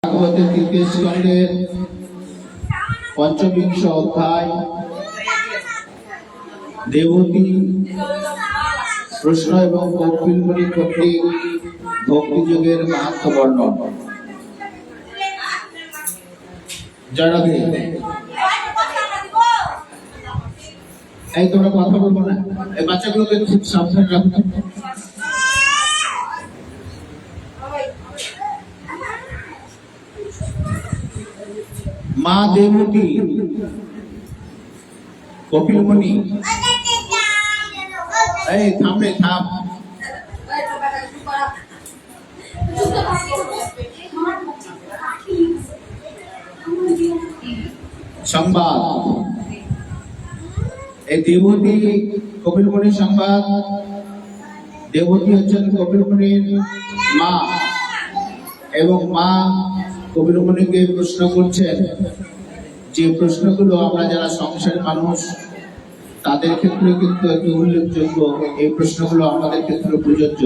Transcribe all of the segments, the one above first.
ভাগবতের তৃতীয় স্কন্ধের পঞ্চবিংশ অধ্যায় দেবতী প্রশ্ন এবং কপিল মুনি কর্তৃক ভক্তিযোগের মাহাত্ম্য বর্ণন। জয়রাধে। এই তোমরা কথা বলবো না, এই বাচ্চাগুলোকে খুব সাবধানে রাখো। মা দেবতী কপিল মুনি এই থামরে থাম সংবাদ। এই দেবতী কপিল মুনির সংবাদ। দেবতী হচ্ছেন কপিল মুনির মা এবং মা কপিল মুনিকে প্রশ্ন করছেন যে প্রশ্নগুলো আমরা যারা সংসারের মানুষ তাদের ক্ষেত্রে কিন্তু একটি উল্লেখযোগ্য, এই প্রশ্নগুলো আমাদের ক্ষেত্রে প্রযোজ্য।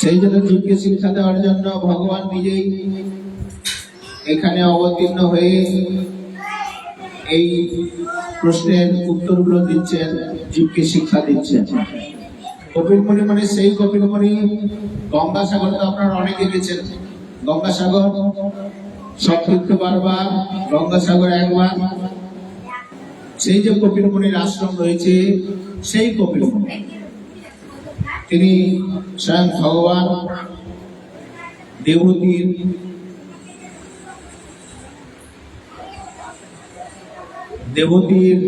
সেই জন্য জীবকে শিক্ষা দেওয়ার জন্য ভগবান নিজেই এখানে অবতীর্ণ হয়ে এই প্রশ্নের উত্তরগুলো দিচ্ছেন, জীবকে শিক্ষা দিচ্ছেন। কপিল মুনি মানে সেই কপিল মুনি। গঙ্গাসাগর তো আপনারা অনেকে গেছেন। গঙ্গাসাগর সপ্তৃত্ব বারবার, গঙ্গাসাগর একবার। সেই যে কপিল মুনির আশ্রম রয়েছে সেই কপিল মুনি, তিনি স্বয়ং ভগবান দেবতীর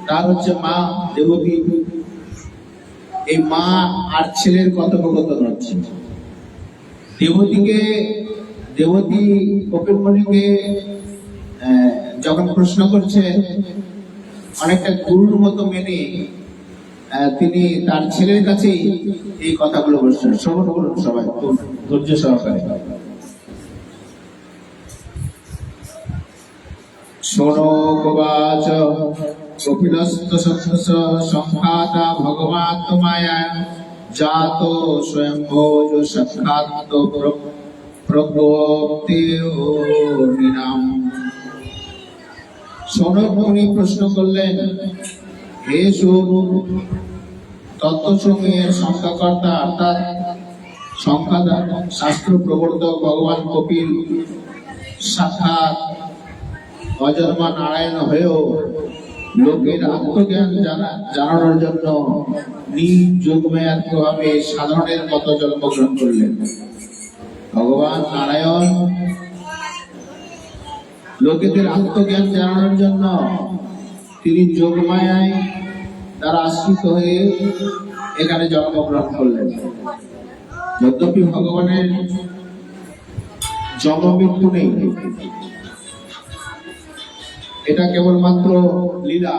তার হচ্ছে মা দেবতী। এই মা আর ছেলের কথোপকথন হচ্ছে। দেবতী কপিল মুনিকে যখন প্রশ্ন করছে অনেকটা গুরুর মতো মেনে তিনি তার ছেলের কাছেই এই কথাগুলো বলছেন। শ্রবণ করুন সবাই ধৈর্য সহকারে। শোনো গোবাচ কপিলস্ত সংঘাতা ভগবাত্মায়া জাত স্বয়ং ভোজ সাক্ষাৎ প্রজ্ঞপ্তিনাম। সনক মুনি প্রশ্ন করলেন, হে শুন, তত্ত্বসমূহের সংখ্যাকর্তা অর্থাৎ সংখ্যা শাস্ত্র প্রবর্তক ভগবান কপিল সাক্ষাৎ অজন্মা নারায়ণ হয়েও লোকের আত্মজ্ঞান জানানোর জন্য নিজ যোগমায়ার প্রভাবে সাধারণের মতো জন্মগ্রহণ করলেন। ভগবান নারায়ণ লোকেদের আত্মজ্ঞান জানানোর জন্য তিনি যোগমায়ায় তারা আশ্রিত হয়ে এখানে জন্মগ্রহণ করলেন। যদ্যপি ভগবানের জন্ম মৃত্যু নেই, এটা কেবলমাত্র লীলা।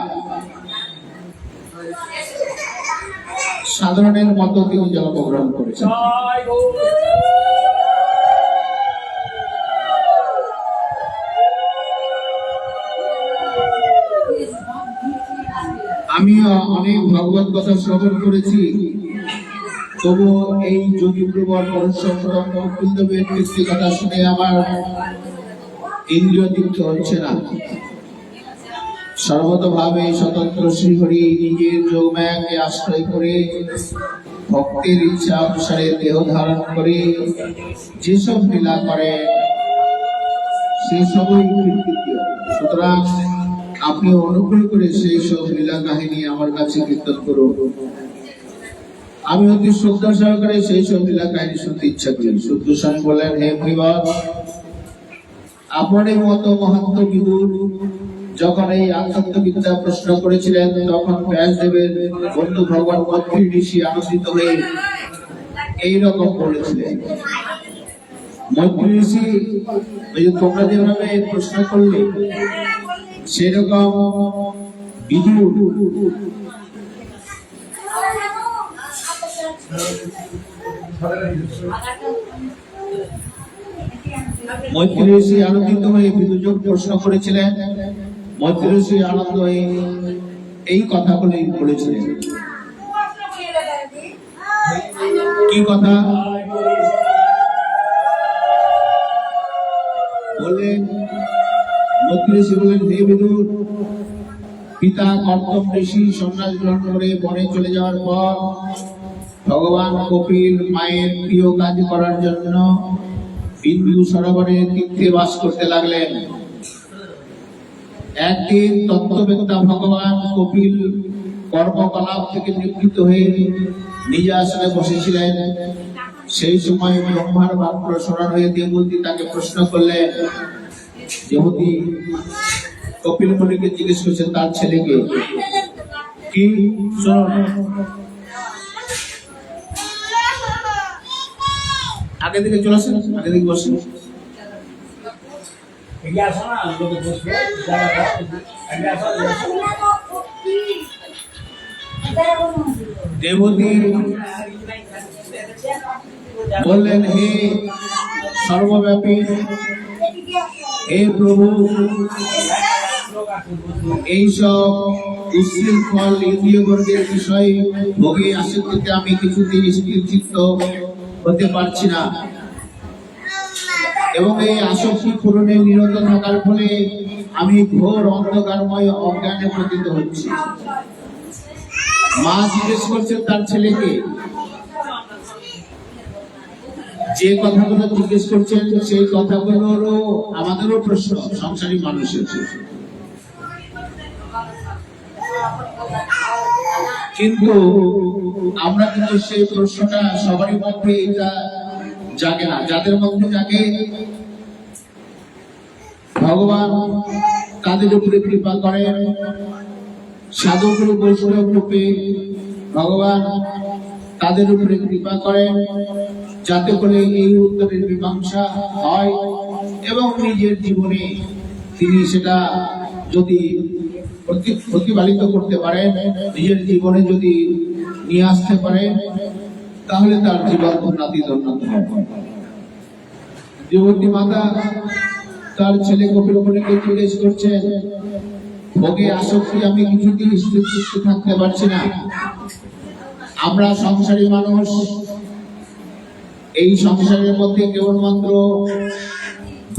সাধারণের মতো তিনি জন্মগ্রহণ করেছেন। আমি অনেক ভগবত কথা শ্রবণ করেছি, তবু এই যোগী প্রবর কুলদেবের কীর্তি কথা শুনে আমার ইন্দ্রিয় তৃপ্ত হচ্ছে না। সর্বতভাবে স্বতন্ত্র শ্রীহরি নিজের যোগমায়াকে আশ্রয় করে ভক্তের ইচ্ছা অনুসারে দেহ ধারণ করে যেসব লীলা করে সেসবই কীর্তিতীয়। সুতরাং আপনি অনুগ্রহ করে সেই সব লীলা কাহিনী আমার কাছে কীর্তন করুন। আমি অতি শ্রদ্ধা সহকারে সেই সব লীলা কাহিনী শুনতে ইচ্ছা করি। শুদ্ধ স্বামী বলেন, হে মুনিবর, আপনার এই মতো মহাত্ম বিদুর যখন এই আধ্যাত্মবিদ্যা প্রশ্ন করেছিলেন তখন ব্যাসদেবের বন্ধু ভগবান মৈত্রী ঋষি আনন্দিত হয়ে এইরকম বলেছিলেন। মৈত্রী ঋষি তোমরা যেভাবে প্রশ্ন করলে সেরকম বিদুর মৈত্রী ঋষি আনন্দিত হয়ে বিদুযোগ প্রশ্ন করেছিলেন। মৈত্রী ঋষি আনন্দ হয়ে এই কথাগুলোই বলেছিলেন। কি কথা? বললেন, মন্ত্রী ঋষি বললেন, হে বিদুর, পিতা কর্তম ঋষি সন্ন্যাস গ্রহণ করে বনে চলে যাওয়ার পর ভগবান কপিল মায়ের প্রিয় কাজ করার জন্য বিন্দু সরোবরের তীর্থে বাস করতে লাগলেন। একদিন তত্ত্ববেত্তা ভগবান কপিল কর্মকলাপ থেকে নিবৃত্ত হয়ে নিজ আসনে বসেছিলেন। সেই সময় ব্রহ্মার বাক্য স্মরণ হয়ে দেবতী তাকে প্রশ্ন করলেন। দেবতী কপিল মুনিকে জিজ্ঞেস করছেন তার ছেলেকে, কি শোন, আগে দিকে চলে আসেন, আগে দিকে বসেন। দেবতী বললেন, হে সর্বব্যাপী, হে প্রভু, এইসব উচ্ছৃঙ্খল ইন্দ্রিয় বর্গের বিষয়ে ভোগে আসক্তিতে আমি কিছুতেই স্থিরচিত্ত হতে পারছি না, এবং এই আসক্তি পূরণে নিরত থাকার ফলে আমি ঘোর অন্ধকারময় অজ্ঞানে পতিত হচ্ছি। মা জিজ্ঞেস করছেন তার ছেলেকে, যে কথাগুলো জিজ্ঞেস করছেন সেই কথাগুলোরও আমাদেরও প্রশ্ন, সংসারী মানুষের। কিন্তু আমরা কিন্তু সেই প্রশ্নটা সবারই মধ্যে এটা জাগে না। যাদের মধ্যে জাগে, ভগবান তাদের উপরে কৃপা করেন। সাধুগুরু বৈষ্ণব রূপে ভগবান তাদের উপরে কৃপা করেন, যাতে করে এই উত্তরের মীমাংসা হয় এবং নিজের জীবনে তিনি সেটা যদি প্রতিপালিত করতে পারেন, নিজের জীবনে যদি নিয়ে আসতে পারেন, তাহলে তার জীবন উন্নতি উন্নত হবে। দেবতী মাতা তার ছেলে কপিল মুনিকে জিজ্ঞেস করছেন, ভোগে আসক্তি আমি কিছুতেই স্থির থাকতে পারছি না। আমরা সংসারী মানুষ, এই সংসারের মধ্যে কেবলমাত্র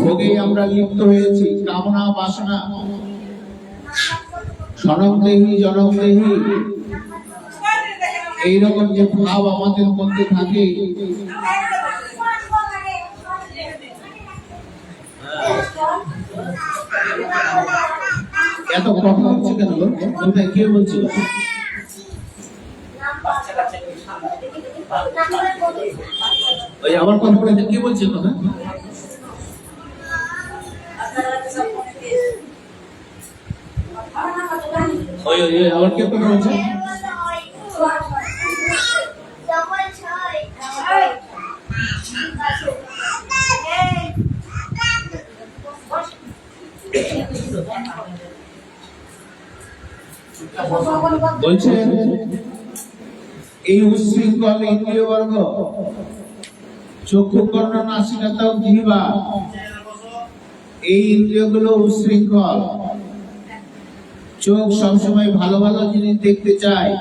ভোগে আমরা লিপ্ত হয়েছি। কামনা বাসনা, সনমদেহী জনমদেহী, এইরকম যে ভাব আমাদের মধ্যে থাকে, এত কথা হচ্ছে কেন? কোথায় কে বলছিল? ওই আমার কথা বলে কি বলছে কথা? ওই আবার কে কথা বলছে? বলছে এই উচ্ছৃঙ্খল ইন্দ্রিয় বর্গ, চক্ষু কর্ণ নাসিকা ত্বক জিহ্বা, এই ইন্দ্রিয়গুলো উচ্ছৃঙ্খল। চোখ সবসময় ভালো ভালো জিনিস দেখতে চায়,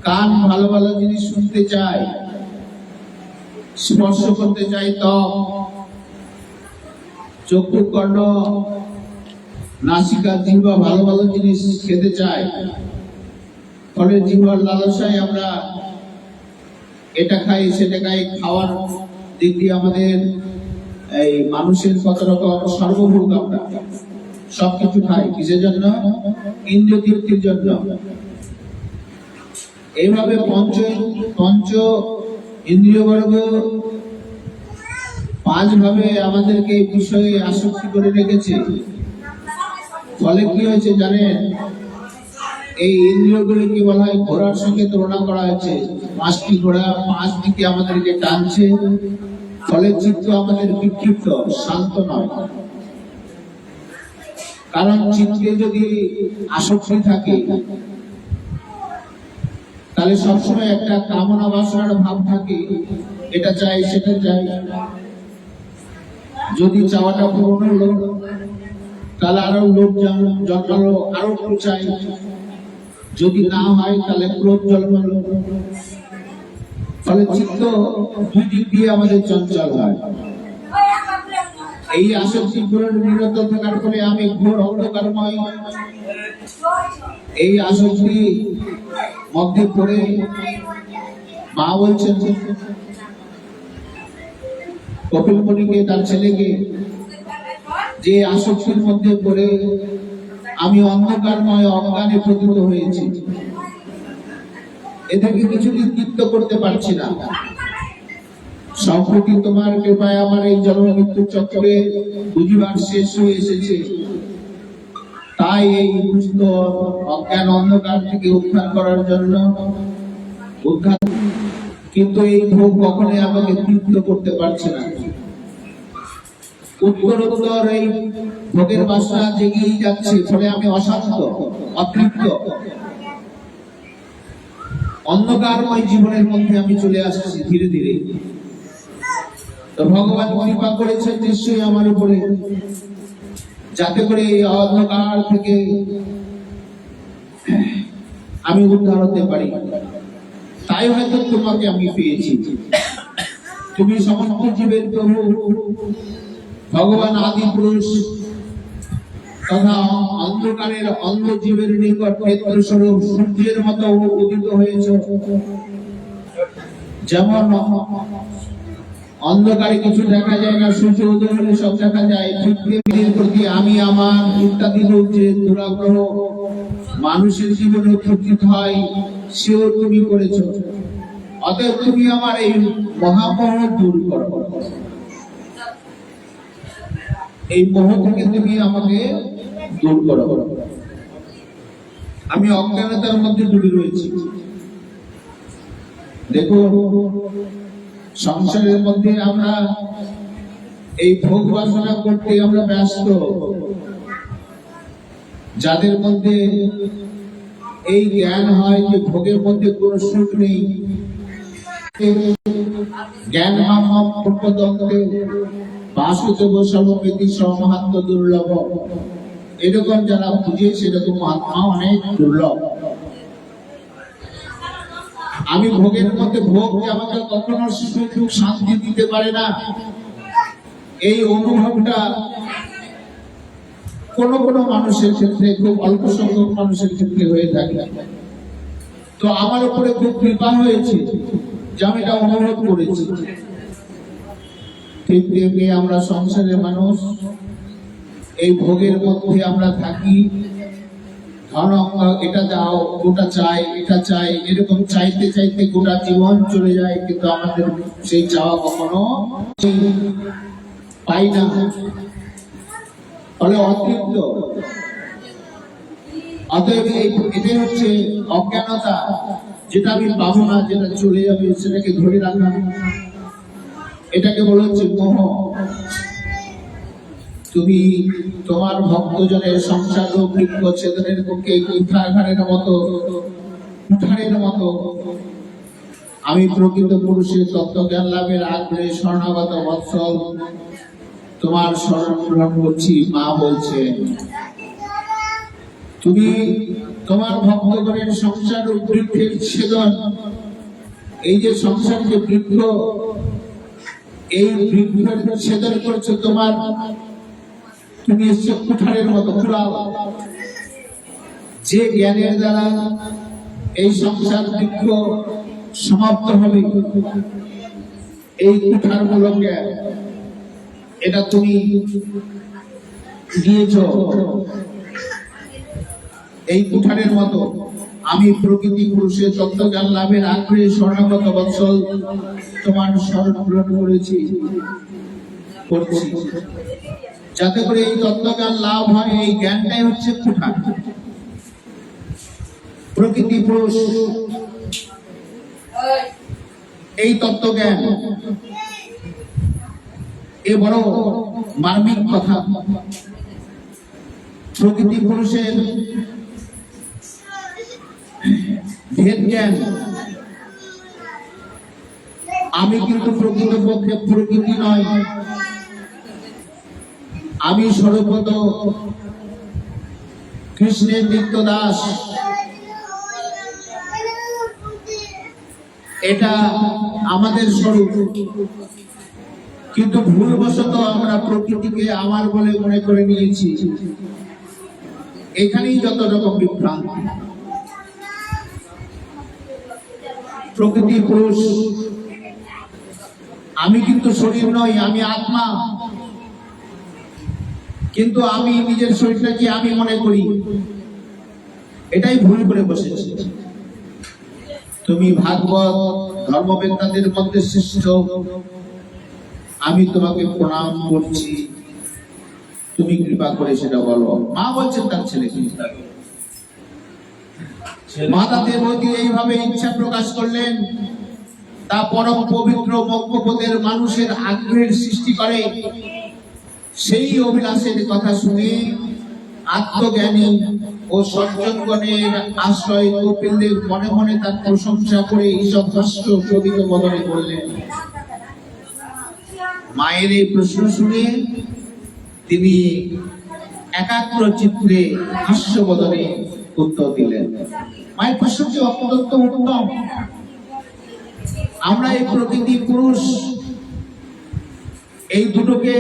কান ভালো ভালো জিনিস শুনতে চায়, স্পর্শ করতে চায় ত্বক, চক্ষু কর্ণ নাসিকা জিহ্বা ভালো ভালো জিনিস খেতে চায়। ফলে জিহ্বার লালসায় আমরা এটা খাই সেটা খাই, খাওয়ার দিক দিয়ে আমাদের এই মানুষের কত রকম সর্বভোগ, আমরা সবকিছু খাই কিসের জন্য? ইন্দ্রিয় তৃপ্তির জন্য। এইভাবে পঞ্চ ইন্দ্রিয় বর্গ পাঁচ ভাবে আমাদেরকে এই বিষয়ে আসক্তি করে রেখেছে। ফলে কি হয়েছে জানেন? এই ইন্দ্রিয়গুলি কি বলা হয়? ঘোড়ার সঙ্গে তুলনা করা হয়েছে। পাঁচটি ঘোড়া পাঁচ দিকে আমাদেরকে টানছে, ফলে চিত্ত আমাদের বিক্ষিপ্ত, শান্ত নয়। কারণ চিত্তে যদি আসক্তি থাকে, তাহলে সবসময় একটা কামনা বাসনার ভাব থাকে, এটা চাই সেটা চাই। যদি চাওয়াটা পূরণ হলো, তাহলে আরো লোভ জন্মালো, আরো একটু চাই। যদি না হয় তাহলে ক্রোধ জন্মালো। ফলে চিত্ত দুই দিক দিয়ে আমাদের চঞ্চল হয়। এই আসক্তি ঘোরের নিরত থাকার ফলে আমি ঘোর অন্ধকারময় এই আসক্তি মধ্যে পড়ে মা বলছেন কপিল মুনিকে, তার ছেলেকে, যে আসক্তির মধ্যে পড়ে আমি অন্ধকারময় অজ্ঞানে পতিত হয়েছি, এদেরকে কিছুদিন তৃপ্ত করতে পারছি না। সম্প্রতি তোমার কৃপায় আমার এই জন্ম মৃত্যু চক্রে বুঝিবার শেষ হয়ে এসেছে, তাই এই দুষ্ট অজ্ঞান অন্ধকার থেকে উদ্ধার করার জন্য কিন্তু এই ভোগ কখনোই আমাকে তৃপ্ত করতে পারছে না। উত্তরোত্তর এই ভোগের বাসনা জেগেই যাচ্ছে, ফলে আমি অশান্ত, অতৃপ্ত, অন্ধকারময় জীবনের মধ্যে আমি চলে আসছি ধীরে ধীরে। তো ভগবান কৃপা করেছেন নিশ্চয়ই আমার উপরে, যাতে করে এই অন্ধকার থেকে আমি উদ্ধার হতে পারি। তাই হয়তো তোমাকে আমি পেয়েছি। তুমি সমস্ত জীবের প্রভু, ভগবান আদি পুরুষ তথা অন্ধকারের অন্ধ জীবের নিকট নেত্রস্বরূপ সূর্যের মতো উদিত হয়েছ। যেমন অন্ধকারে কিছু দেখা যায় না, সূর্য উদয় হলে সব দেখা যায়, পৃথিবীর প্রতি আমি আমার ইত্যাদি যে দুরাগ্রহ মানুষের জীবনে উপস্থিত হয়, সেও তুমি করেছ। অতএব তুমি আমার এই মহামোহ দূর করো, এই মোহ থেকে তুমি আমাকে দূর করো। আমি অজ্ঞানতার মধ্যে ডুবে রয়েছি। দেখো, সংসারের মধ্যে আমরা এই ভোগ বাসনা করতে আমরা ব্যস্ত। যাদের মধ্যে এই জ্ঞান হয় যে ভোগের মধ্যে কোন সুখ নেই, জ্ঞান বাসুদেব সমবেদী সমহাত্ম দুর্লভ, এরকম যারা বুঝে সেরকম মহাত্মা অনেক দুর্লভ। আমি ভোগের মধ্যে, ভোগ আমাকে কখনো সুখ শান্তি দিতে পারে না, এই অনুভবটা কোন কোন মানুষের ক্ষেত্রে, খুব অল্প সংখ্যক মানুষের ক্ষেত্রে হয়ে থাকে। তো আমার উপরে খুব কৃপা হয়েছে যে আমি এটা অনুভব করেছি। ঠিক তেমনি আমরা সংসারের মানুষ, এই ভোগের মধ্যে আমরা থাকি। এটা দাও, ওটা চাই, এটা চাই, এরকম চাইতে চাইতে গোটা জীবন চলে যায়, কিন্তু আমাদের সেই চাওয়া কখনো পাই না, ফলে অতৃপ্ত। অতএব এটাই হচ্ছে অজ্ঞানতা, যেটা আমি পাবো না, যেটা চলে যাবে সেটাকে ধরে রাখা, এটাকে বলা হচ্ছে মোহ। তুমি তোমার ভক্তজনের সংসার ও বৃক্ষ ছেদনের পক্ষে কুঠারের মতো আমি প্রকৃত পুরুষের তত্ত্বজ্ঞান লাভের আগ্রহে শরণাগত বৎসল তোমার শরণ গ্রহণ করছি। মা বলছে, তুমি তোমার ভক্তগণের সংসার ও বৃক্ষের ছেদন, এই যে সংসার যে বৃক্ষ, এই বৃক্ষের ছেদন করছো। তুমি এসছো কুঠারের মতো, যে জ্ঞানের দ্বারা এই সংসার বৃক্ষ সমাপ্ত হবে, এই কুঠার মূলক জ্ঞান, এটা তুমি দিয়েছ। এই কুঠারের মতো আমি প্রকৃতি পুরুষের তত্ত্বজ্ঞান লাভের আগ্রহে শরণাগত বৎসল তোমার শরণ গ্রহণ করছি, যাতে করে এই তত্ত্বজ্ঞান লাভ হয়। এই জ্ঞানটাই হচ্ছে কুঠার। প্রকৃতি পুরুষ এই তত্ত্বজ্ঞান, এ বড় মার্মিক কথা। প্রকৃতি পুরুষের ভেদ জ্ঞান। আমি কিন্তু প্রকৃতপক্ষে প্রকৃতি নয়, আমি সর্বত কৃষ্ণের নিত্য দাস। এটা আমাদের স্বরূপ, কিন্তু ভুলবশত আমরা আমরা প্রকৃতিকে আমার বলে মনে করে নিয়েছি। এখানেই যত রকম বিভ্রান্তি। প্রকৃতি পুরুষ, আমি কিন্তু শরীর নই, আমি আত্মা। কিন্তু আমি নিজের শরীরটাকে আমি মনে করি, এটাই ভুল করে বসেছি। তুমি ভাগবত ধর্মবেত্তাদের মধ্যে শ্রেষ্ঠ, আমি তোমাকে প্রণাম করছি, তুমি কৃপা করে সেটা বলো। মা বলছেন তার ছেলেকে। মাতা দেবতী এইভাবে ইচ্ছা প্রকাশ করলেন, তা পরম পবিত্র মগ্নপদের মানুষের আগ্রহের সৃষ্টি করে। সেই অভিলাষের কথা শুনে আত্মজ্ঞানী ও সজ্জনগণের আশ্রয় কপিলদেব মনে মনে তার প্রশংসা করে ঈষৎ হাস্য শোভিত বদনে করলেন। মায়ের এই প্রশ্ন শুনে তিনি একাগ্র চিত্রে হাস্য বদনে উত্তর দিলেন। মায়ের প্রশ্নটি অত্যন্ত উত্তম। আমরা এই প্রকৃতি পুরুষ এই দুটোকে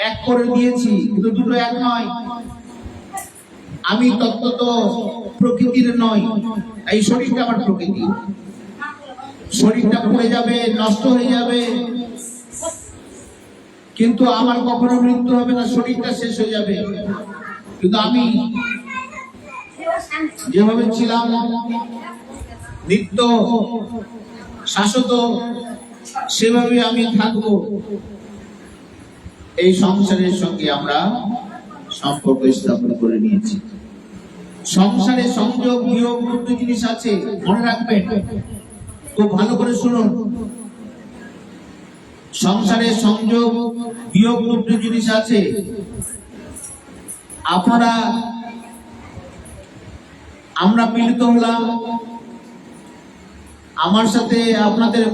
এক করে দিয়েছি, কিন্তু দুটো এক নয়। আমি তত্ত্বত প্রকৃতির নয়, এই শরীরটা আমার প্রকৃতি। শরীরটা পড়ে যাবে, নষ্ট হয়ে যাবে, কিন্তু আমার কখনো মৃত্যু হবে না, শরীরটা শেষ হয়ে যাবে। কিন্তু আমি যেভাবে ছিলাম নিত্য শাশ্বত, সেভাবে আমি থাকবো। এই সংসারের সঙ্গে আমরা সম্পর্ক স্থাপন করে নিয়েছি। সংসারে সংযোগ বিয়োগ দুটো জিনিস আছে, মনে রাখবেন, খুব ভালো করে শুনুন। সংসারে সংযোগ বিয়োগ দুটো জিনিস আছে। আমরা মিলিত হলাম, আমার সাথে আপনাদের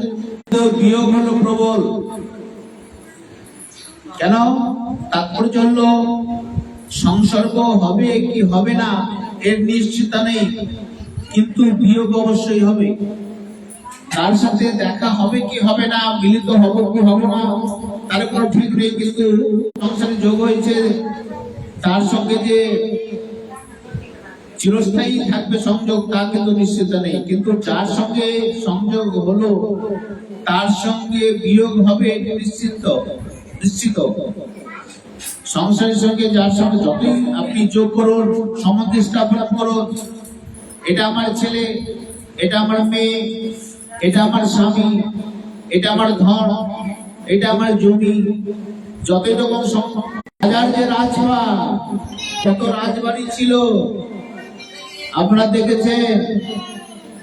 বিয়োগ হলো প্রবল। কেন? তাৎপর্য হলো সংসর্গ হবে কি হবে না এর নিশ্চিত নেই, কিন্তু বিয়োগ অবশ্যই হবে। তার সাথে দেখা হবে কি হবে না, মিলিত হব কি হবে না তার কোনো ঠিক নেই, কিন্তু সংসারে যোগ হয়েছে, তার সঙ্গে যে চিরস্থায়ী থাকবে সংযোগ তা কিন্তু নিশ্চিত নেই। কিন্তু যার সঙ্গে সংযোগ হলো তার সঙ্গে বিয়োগ হবে নিশ্চিত। সংসারের সঙ্গে যার সঙ্গে যতই আপনি যোগ করুন, সম্বন্ধ স্থাপন করুন, এটা আমার ছেলে, এটা আমার মেয়ে, এটা আমার স্বামী, এটা আমার ধন, এটা আমার জমি, যতই রকম রাজার যে রাজপাট, কত রাজবাড়ি ছিল আপনারা দেখেছেন,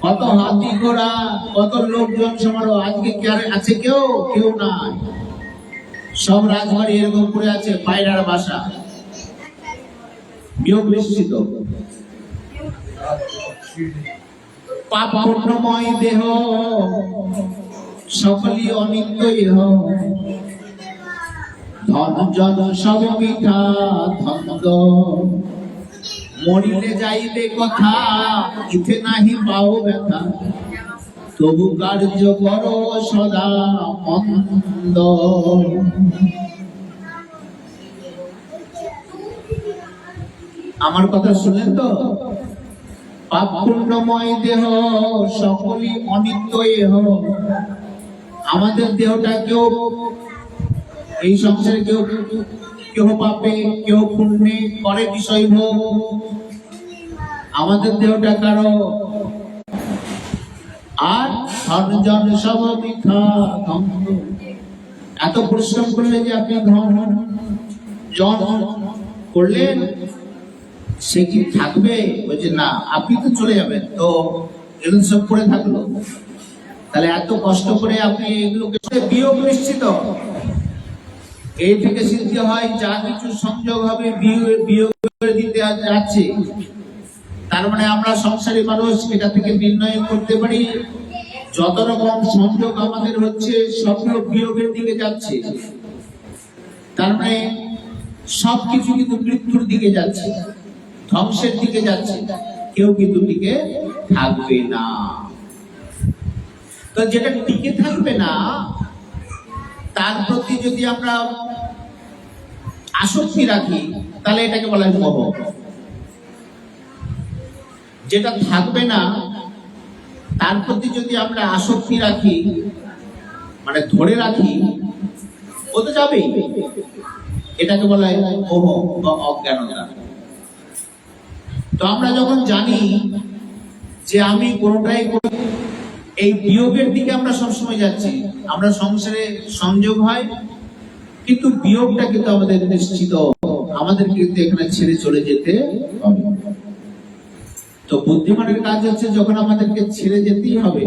কত হাতি ঘোড়া, কত লোকজন সমারোহ। আজকে কে আছে? কেউ নাই। সব রাজবাড়ি এরকম করে আছে, পায়রার বাসা। বিয়োগ নিশ্চিত। পাপ পুণ্যময় দেহ সকলই অনিত্য ইহ, ধন জন সব মিঠা ধন্দ, মরিলে যাইবে কথা ইথে নাহি পাও ব্যথা, তবু কার্য করো সদা মন্দ। আমার কথা শুনলেন তো? পাপ পুণ্যময় দেহ সকলই অনিত্য এহ। আমাদের দেহটা কেউ এই সংসারে কেউ পাপে কেউ পুণ্যে করে বিষয় ভোগ। আমাদের দেহটা কারো, আর ধনজন সব মিথ্যা ধন্দ। এত পরিশ্রম করলে যে আপনি ধন জন করলেন, সে কি থাকবে? বলছে না, আপনি তো চলে যাবেন, তো এগুলো সব করে থাকলো। তাহলে এত কষ্ট করে আপনি এগুলোকে বিয়োগ নিশ্চিত। এই থেকে সিদ্ধি হয় যা কিছু সংযোগ হবে বিয়োগ করে দিতে যাচ্ছে। তার মানে আমরা সংসারী মানুষ, এটা থেকে নির্ণয় করতে পারি যত রকম সংযোগ আমাদের হচ্ছে সবগুলো বিয়োগের দিকে যাচ্ছে। তার মানে সবকিছু কিন্তু মৃত্যুর দিকে যাচ্ছে, ধ্বংসের দিকে যাচ্ছে, কেউ কিন্তু টিকে থাকবে না। তো যেটা টিকে থাকবে না তার প্রতি যদি আমরা আসক্তি রাখি, তাহলে এটাকে বলা হয় মোহ। যেটা থাকবে না তার প্রতি যদি আমরা আসক্তি রাখি, মানে ধরে রাখি, ও তো যাবেই, এটাকে বলা হয় মোহ বা অজ্ঞানতা। তো আমরা যখন জানি যে আমি কোনটাই, এই বিয়োগের দিকে আমরা সবসময় যাচ্ছি। আমরা সংসারে সংযোগ হয়, কিন্তু বিয়োগটা কিন্তু আমাদের নিশ্চিত, আমাদের কিন্তু এখানে ছেড়ে চলে যেতে হবে। তো বুদ্ধিমানের কাজ হচ্ছে যখন আমাদেরকে ছেড়ে যেতেই হবে,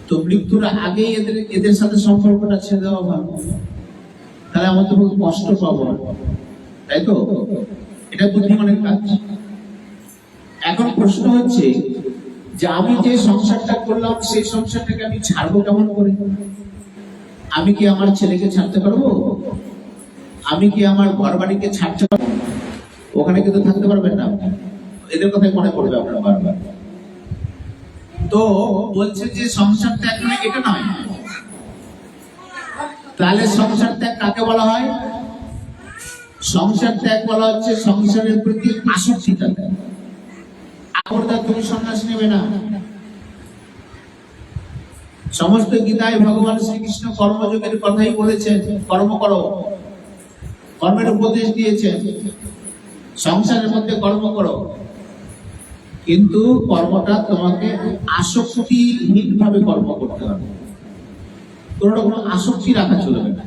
তো মৃত্যুর আগেই এদের সাথে সম্পর্কটা ছেড়ে দেওয়া ভালো, তাহলে আমাদের খুব কষ্ট পাবো, তাই তো? এটা বুদ্ধিমানের কাজ। এখন প্রশ্ন হচ্ছে যে আমি যে সংসারটা করলাম সেই সংসারটাকে আমি ছাড়বো কেমন করে? আমি কি আমার ছেলেকে ছাড়তে পারবো? আমি কি আমার ঘর বাড়িকে ছাড়তে পারবো? ওখানে কিন্তু থাকতে পারবেন না, এদের কথাই মনে পড়বে আপনার বারবার। তো বলছে যে সংসার ত্যাগ মানে এটা নয়। তাহলে সংসার ত্যাগ কাকে বলা হয়? সংসার ত্যাগ বলা হচ্ছে সংসারের প্রতি আসক্তিটা ত্যাগ। খবরদার তুমি সন্ন্যাস নেবে না। সমস্ত গীতায় ভগবান শ্রীকৃষ্ণ কর্মযোগের কথাই বলেছেন, কর্ম করো, কর্মের উপদেশ দিয়েছেন, সংসারের মধ্যে কর্ম করো, কিন্তু কর্মটা তোমাকে আসক্তিহীন ভাবে কর্ম করতে হবে, কোন রকম আসক্তি রাখা চলবে না।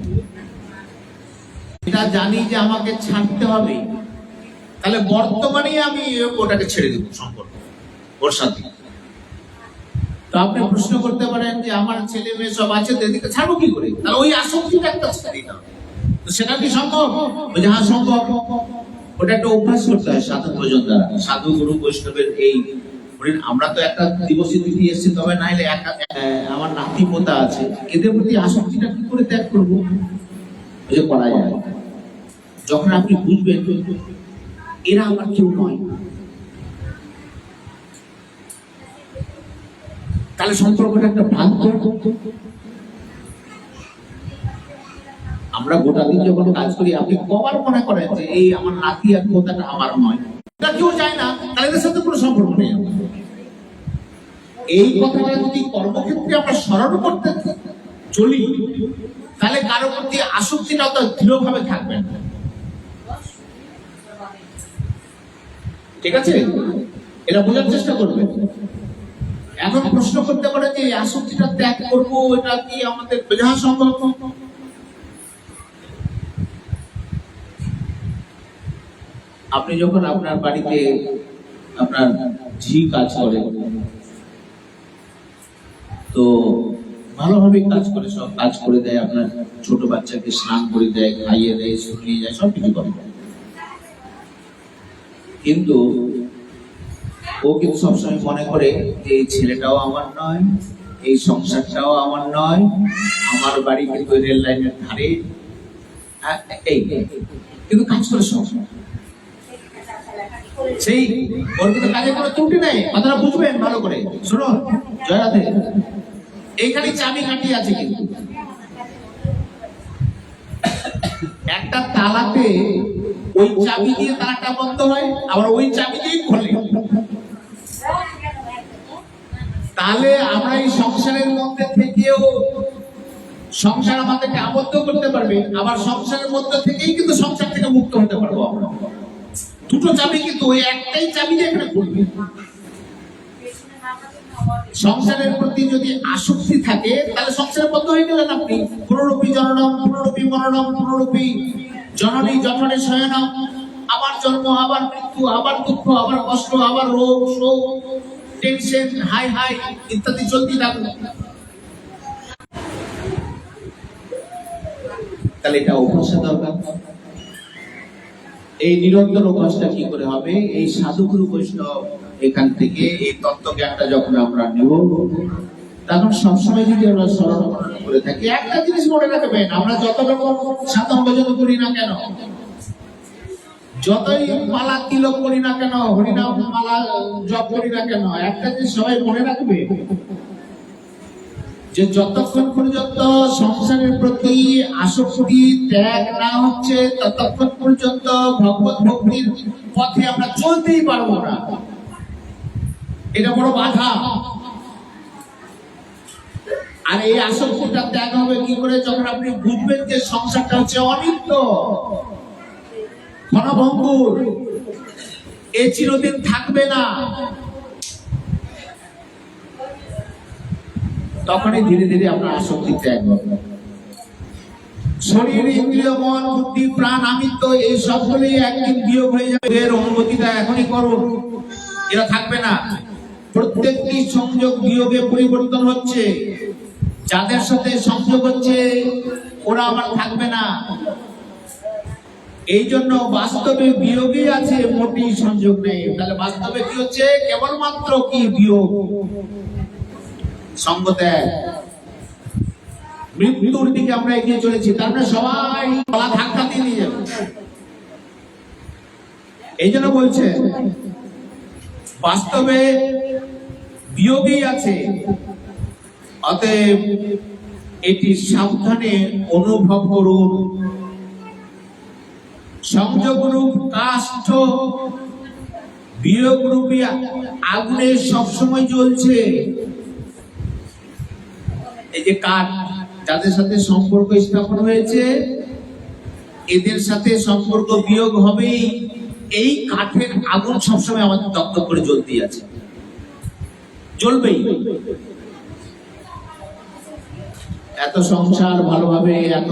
এটা জানি যে আমাকে ছাড়তে হবে, তাহলে বর্তমানে আমি ওটাকে ছেড়ে দেব সম্পর্ক ওর সাথে। তো আপনি প্রশ্ন করতে পারেন যে আমার ছেলে মেয়ে সব আছে, এদিকে ছাড়বো কি করে? তাহলে ওই আসক্তিটা একটা ছেড়ে দিতে হবে। তো সেটা কি সম্ভব? হ্যাঁ সম্ভব। ওটা একটা অভ্যাস করতে হয় সাধু ভজন দ্বারা, সাধু গুরু বৈষ্ণবের। এই আমরা তো একটা দিবসী তিথি এসেছি, তবে নাইলে আমার নাতি পোতা আছে, এদের প্রতি আসক্তিটা কি করে ত্যাগ করবো? ওই যে করা যায়, যখন আপনি বুঝবেন এরা আমার কেউ নয়, তাহলে সম্পর্কটা একটা ভ্রান্ত। আমরা গোটা দিন যখন কাজ করি, আপনি কবার মনে করেন যে এই আমার নাতি আর পোতাটা আমার নয়? এটা কেউ চায় না, তাহলে এদের সাথে কোনো সম্পর্ক নেই। এই কথাটা যদি কর্মক্ষেত্রে আমরা স্মরণ করতে চলি, তাহলে কারো প্রতি আসক্তিটা তো দৃঢ়ভাবে থাকবে না। ঠিক আছে, এটা বোঝার চেষ্টা করবেন। এখন প্রশ্ন করতে পারে যে আসক্তিটা ত্যাগ করবো, এটা কি আমাদের বোঝা সম্ভব? আপনি যখন আপনার বাড়িতে আপনার ঝি কাজ করে, তো ভালোভাবে কাজ করে, সব কাজ করে দেয়, আপনার ছোট বাচ্চাকে স্নান করে দেয়, খাইয়ে দেয়, শুনিয়ে যায়, সবকিছু করে। কিন্তু ও কিন্তু সবসময় মনে করে যে এই ছেলেটাও আমার নয়, এই সংসারটাও আমার নয়, আমার বাড়ি কিন্তু রেল লাইনের ধারে, এই কিন্তু কাজ করে সব। সেই ওর কিন্তু কাজে কোনো ত্রুটি নেই, কথাটা বুঝবেন ভালো করে। শুনুন, জয়াতে এইখানে চাবি কাঠি আছে, কিন্তু একটা তালাতে ওই চাবি দিয়ে তালাটা বন্ধ হয়, আবার ওই চাবি দিয়ে খোলে। তাহলে আমরা এই সংসারের মধ্যে থেকেও সংসার আমাদেরকে আবদ্ধ করতে পারবে, আবার সংসারের মধ্যে থেকেই কিন্তু সংসার থেকে মুক্ত হতে পারবো আমরা। দুটো চাবি, কিন্তু ওই একটাই চাবি দিয়ে এখানে খুলবে। সংসারের প্রতি যদি আসক্তি থাকে, তাহলে সংসারের বদ্ধ হয়ে গেলেন আপনি। পুনরূপী জননম, পুনরূপী মরণম, পুনরূপী জননী জন্মনে শয়নম, আবার জন্ম, আবার মৃত্যু, আবার দুঃখ, আবার কষ্ট, আবার রোগ শোক, টেনশন, হাই হাই ইত্যাদি চলতে থাকবে। তাহলে এটা অভ্যাসের দরকার। এই নিরন্তর অভ্যাসটা কি করে হবে? এই সাধুগুরু বৈষ্ণব এখান থেকে এই তত্ত্ব জ্ঞানটা যখন আমরা নেব, তখন সবসময় যদি আমরা স্মরণ করে থাকি, একটা জিনিস মনে রাখবেন, আমরা যত রকম সাধন ভজন করি না কেন, যতই মালা তিলক করি না কেন, হরিনাম মালা জপ করি না কেন, একটা জিনিস সবাই মনে রাখবে, যে যতক্ষণ পর্যন্ত সংসারের প্রতি আসক্তি ত্যাগ না হচ্ছে ততক্ষণ পর্যন্ত ভগবত ভক্তির পথে আমরা চলতেই পারবো না। এটা বড় বাধা। আর এই আসক্তিটা ত্যাগ হবে কি করে? যখন আপনি বুঝবেন যে সংসারটা হচ্ছে অনিত্য, ক্ষণভঙ্গুর, এ চিরদিন থাকবে না, তখনই ধীরে ধীরে আপনার আসক্তি ত্যাগ হবে। শরীর, ইন্দ্রিয়, মন, বুদ্ধি, প্রাণ, আমিত্ব এই সবগুলি একদিন বিয়োগ হয়ে যাবে। এর অনুভূতিটা এখনই করুন, এরা থাকবে না। প্রত্যেকটি সংযোগ বিয়োগে পরিবর্তন হচ্ছে। যাদের সাথে সংযোগ হচ্ছে ওরা আবার থাকবে না। এই জন্য বাস্তবে বিয়োগই আছে, মোটেই সংযোগ নেই। তাহলে বাস্তবে কি হচ্ছে? কেবলমাত্র কি বিয়োগ, সঙ্গ ত্যাগ। মৃত্যুর দিকে আমরা এগিয়ে চলেছি। তার মানে সবাই গলা ধাক্কা দিয়ে নিয়ে যাবে। এই জন্য বলছে বাস্তবে বিয়োগই আছে, অতএব এটি সাবধানে অনুভব করুন। সংযোগ রূপ কাষ্ঠ বিয়োগ রূপী আগুনে সবসময় জ্বলছে। এই যে কাঠ, যাদের সাথে সম্পর্ক স্থাপন হয়েছে এদের সাথে সম্পর্ক বিয়োগ হবেই। এই কাঠের আগুন সবসময় আমাদের দগ্ধ করে জ্বলতেই আছে, জ্বলবেই। এত সংসার ভালোভাবে, এত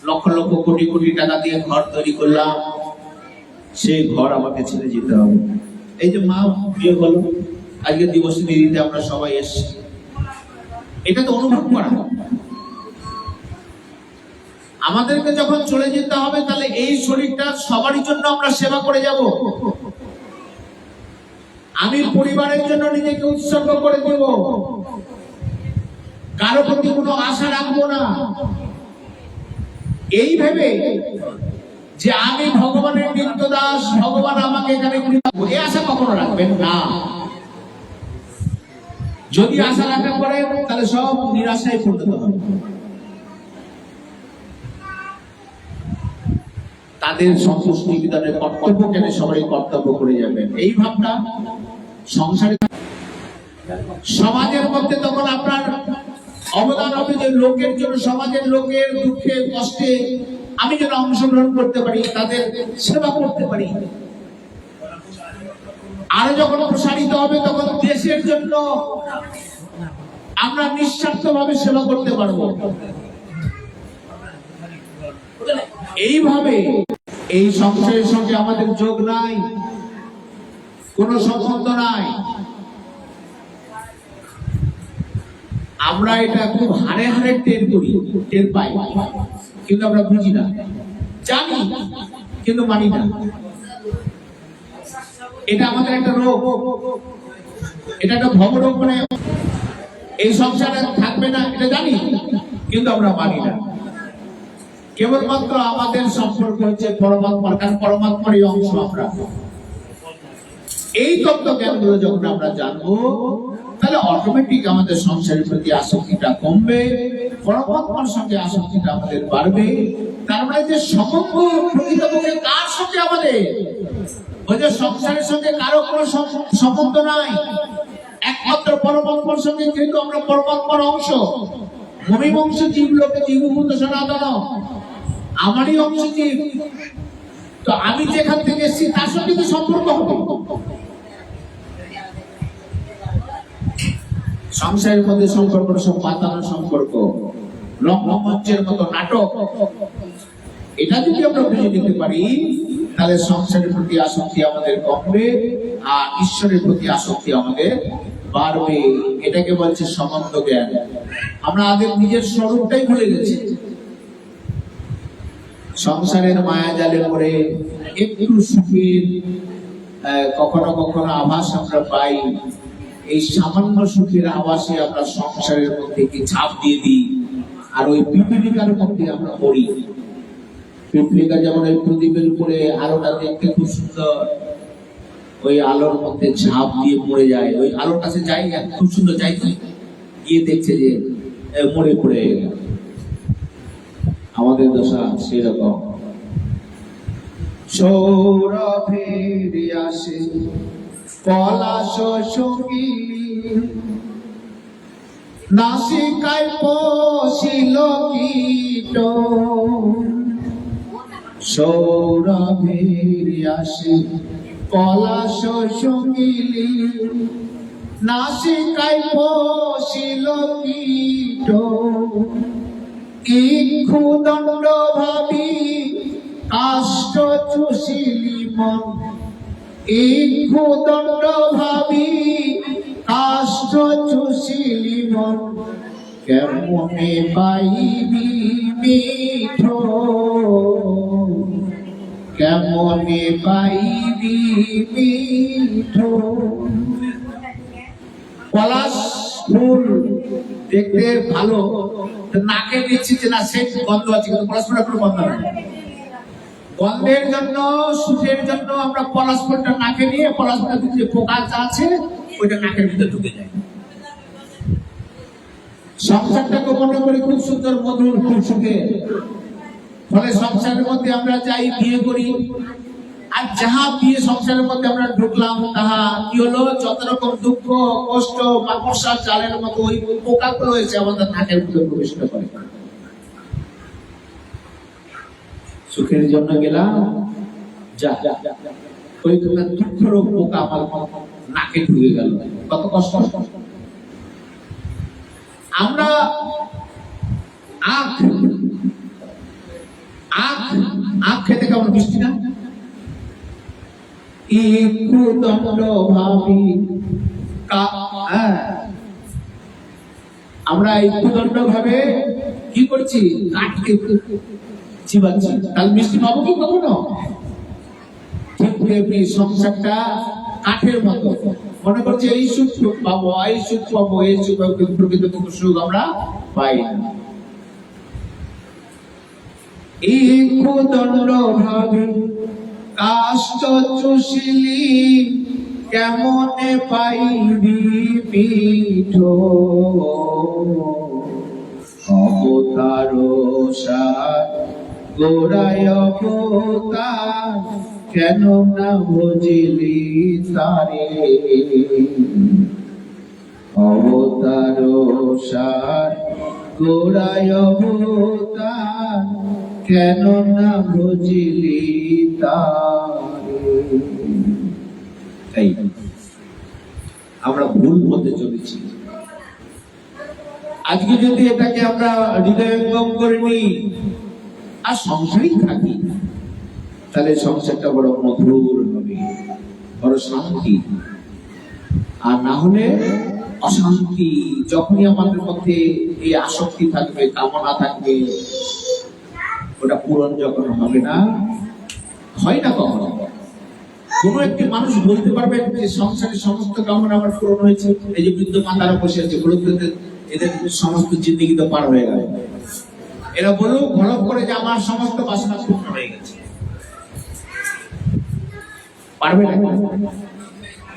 লক্ষ লক্ষ কোটি কোটি টাকা দিয়ে ঘর তৈরি করলাম, সেই ঘর আমাকে ছেড়ে যেতে হবে। এই যে মা বিয়ে হলো, আজকে দিবস দিদিতে আমরা সবাই এসছি, এটা তো অনুভব করা। আমাদেরকে যখন চলে যেতে হবে, তাহলে এই শরীরটা সবারই জন্য আমরা সেবা করে যাব। আমি পরিবারের জন্য নিজেকে উৎসর্গ করে দেব, কারো প্রতি কোনো আশা রাখবো না। এই ভেবে যে আমি ভগবানের নিত্য দাস, ভগবান আমাকে এখানে এই আশা কখনো রাখবেন না। যদি আশা রাখা পড়ে তাহলে সব নিরাশায় পরিণত হবে। তাদের সন্তুষ্টি বিধানের কর্তব্য কেন সবাই কর্তব্য করে যাবেন, এই ভাবনা সংসারে সমাজের মধ্যে তখন আপনার অবদান হবে যে লোকের জন্য, সমাজের লোকের দুঃখে কষ্টে আমি যেন অংশগ্রহণ করতে পারি, তাদের সেবা করতে পারি। আরো যখন প্রসারিত হবে তখন দেশের জন্য আমরা নিঃস্বার্থ ভাবে সেবা করতে পারবো। এইভাবে এই সংসারের সঙ্গে আমাদের যোগ নাই, কোন সম্বন্ধ নাই। আমরা এটা খুব হারে হারে টের পাই, কিন্তু আমরা বুঝি না, জানি কিন্তু মানি না। এটা আমাদের একটা রোগ, এটা একটা ভবরোগ। মানে এই সংসারে থাকবে না এটা জানি, কিন্তু আমরা মানি না। কেবলমাত্র আমাদের সম্পর্ক হচ্ছে পরমাত্মার, কারণ পরমাত্মারই অংশ আমরা। এই তত্ত্ব জ্ঞানগুলো যখন আমরা জানবো, তাহলে অটোমেটিক আমাদের সংসারের প্রতি আসক্তিটা কমবে, পরমাত্মার সঙ্গে আসক্তিটা আমাদের বাড়বে। তার মানে যে সম্পর্ক প্রকৃতপক্ষে কার সঙ্গে আমাদের, ওই যে সংসারের সঙ্গে কারো কোনো সম্বন্ধ নাই, একমাত্র পরমাত্মার সঙ্গে। কিন্তু আমরা পরমাত্মার অংশ, ভূমি অংশ, জীব লোকে জীবভূত সনাতন, আমারই অংশ জীব। তো আমি যেখান থেকে এসেছি তার সঙ্গে তো সম্পর্ক হবে। সংসারের মধ্যে সম্পর্ক সব পাতানো সম্পর্ক, রঙ্গমঞ্চের মতো নাটক। এটা যদি আমরা বুঝে নিতে পারি, তাহলে সংসারের প্রতি আসক্তি আমাদের কমবে আর ঈশ্বরের প্রতি আসক্তি আমাদের বাড়বে। এটাকে বলছে সম্বন্ধ জ্ঞান। আমরা আগে নিজের স্বরূপটাই ভুলে গেছি। সংসারের মায়া জালে পড়ে একটু সুখের কখনো কখনো আভাস আমরা পাই। এই সামান্য সুখের আভাসে আমরা সংসারের মধ্যে কি ঝাঁপ দিয়ে দিই, আর ওই পিপীলিকার মধ্যে আমরা পড়ি। পিপীলিকা যেমন ওই প্রদীপের উপরে আলোটা দেখতে খুব সুন্দর, ওই আলোর মধ্যে ঝাঁপ দিয়ে পড়ে যায়। ওই আলোর কাছে যাই, খুব সুন্দর যাই, গিয়ে দেখছে যে মরে পড়ে গেল। আমাদের দশা সেরকম। সৌরভের আসে পলাশ সঙ্গিনী, নাসিকায় পশিল কীট। সৌরভের আসে পলাশ সঙ্গিনী, নাসিকায় পশিল কীট। ইক্ষুদণ্ড ভাবি কাষ্ঠ চুষিলি মন, ইক্ষুদণ্ড ভাবি কাষ্ঠ চুষিলি মন। কেমনে পাইবি মিঠ, কেমনে পাইবি মিঠ। পলাশ ফুল দেখতে ভালো, নাকে দিচ্ছি যে না সে গন্ধ আছে, কিন্তু পলাশ ফুলটা কোনো গন্ধ নেই। গন্ধের জন্য, সুখের জন্য আমরা পলাশ ফুলটা নাকে নিয়ে পলাশ ফুলটা যে পোকা আছে ওইটা নাকের ভিতরে ঢুকে যায়। সংসারটাকে মনে করি খুব সুন্দর, মধুর, খুব সুখে। ফলে সংসারের মধ্যে আমরা যাই, বিয়ে করি, আর যাহা বিয়ে সংসারের মধ্যে আমরা ঢুকলাম তাহা কি হলো, যত রকম দুঃখ কষ্ট মাকড়সার জালের মতো ওই পোকাগুলো এসে আমাদের নাকের ভিতরে প্রবেশ করে। সুখের জন্য গেলাম, যা ওই দুঃখের পোকা আমার নাকে ঢুকে গেল, কত কষ্ট। আমরা আখ আখ আখ খেতে কেমন মিষ্টি না? ইক্ষুদণ্ড ভাবি আমরা ইক্ষুদণ্ড ভাবে কি করছি, কাঠকে চিবাচ্ছি, তাহলে মিষ্টি পাবো কি কখনো? ঠিক সংসারটা কাঠের মতো, মনে করছে এই সুখ পাবো, এই সুখ পাবো, এই সুখ পাবো, কিন্তু প্রকৃত সুখ আমরা পাই না। ইক্ষুদণ্ড ভাবি কাষ্ঠ চুষিলি, কেমনে পাইবি মিঠ। অবতার সার গোড়ায় অবতার, কেন না বুঝিলি তারে। অবতার সার গোড়ায় অবতার, কেন না বুঝিলি তারে। আমরা ভুল পথে চলেছি। আজকে যদি এটাকে আমরা হৃদয়ঙ্গম করে নিই আর সংসারই থাকি, তাহলে সংসারটা বড় মধুর হবে, বড় শান্তি। আর না হলে অশান্তি। যখনই আমাদের মধ্যে এই আসক্তি থাকবে, কামনা থাকবে, ওটা পূরণ যখন হবে না, হয় না কখনো। কোন একটি মানুষ বলতে পারবেন যে সংসারের সমস্ত কামনা আমার পূরণ হয়েছে? এই যে বৃদ্ধ মাতারা বসে আছে, এদের সমস্ত জিন্দেগি তো পার হয়ে গেল। এরা বলুক ঘলক করে যে আমার সমস্ত বাসনা পূর্ণ হয়ে গেছে, পারবে না,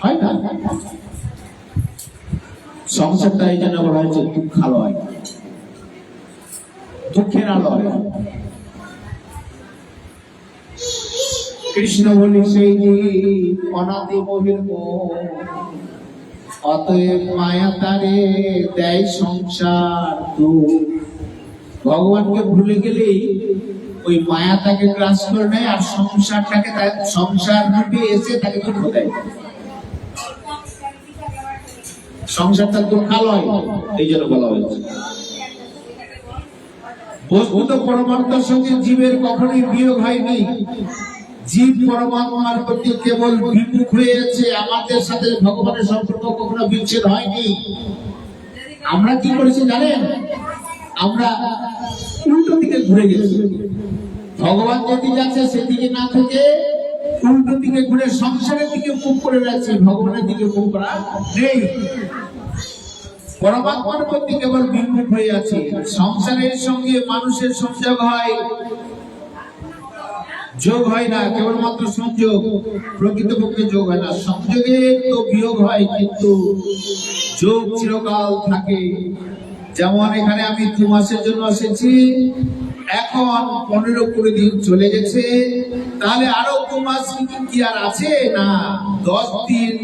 হয় না। সংসারটা এই জন্য বলা হয়েছে দুঃখালয়, দুঃখের আলয়। কৃষ্ণ বলি সেই অনাদি মহির, অতএব মায়া তারে দেয় সংসার। তো ভগবানকে ভুলে গেলেই ওই মায়া তাকে গ্রাস করে নেয়, আর সংসারটাকে সংসার রূপে এসে তাকে দুঃখ দেয়। সংসারটা দুঃখালয়, এই জন্য বলা হয়েছে। বস্তুত পরমাত্মার সঙ্গে জীবের কখনোই বিয়োগ হয়নি। জীব পরমাত্মার প্রতি কেবল বিমুখ হয়েছে, আমাদের সাথে ভগবানের সম্পর্ক কখনো বিচ্ছেদ হয়নি। আমরা কি করেছি জানেন? আমরা উল্টো দিকে ঘুরে গেছি। ভগবান যেদিকে আছে সেদিকে না থেকে উল্টো দিকে ঘুরে সংসারের দিকে মুখ করে যাচ্ছে, ভগবানের দিকে মুখ করা নেই। পরমাত্মার প্রতি কেবল বিমুখ হয়ে আছে। সংসারের সঙ্গে মানুষের সংযোগ হয়, যোগ হয় না, কেবলমাত্র সংযোগ, প্রকৃতপক্ষে যোগ হয় না। সংযোগে তো বিয়োগ হয়, কিন্তু যোগ চিরকাল থাকে। যেমন এখানে আমি 2 মাসের জন্য এসেছি, এখন 15-20 দিন চলে গেছে, তাহলে আরো 2 মাস কি আর আছে? না, 10 দিন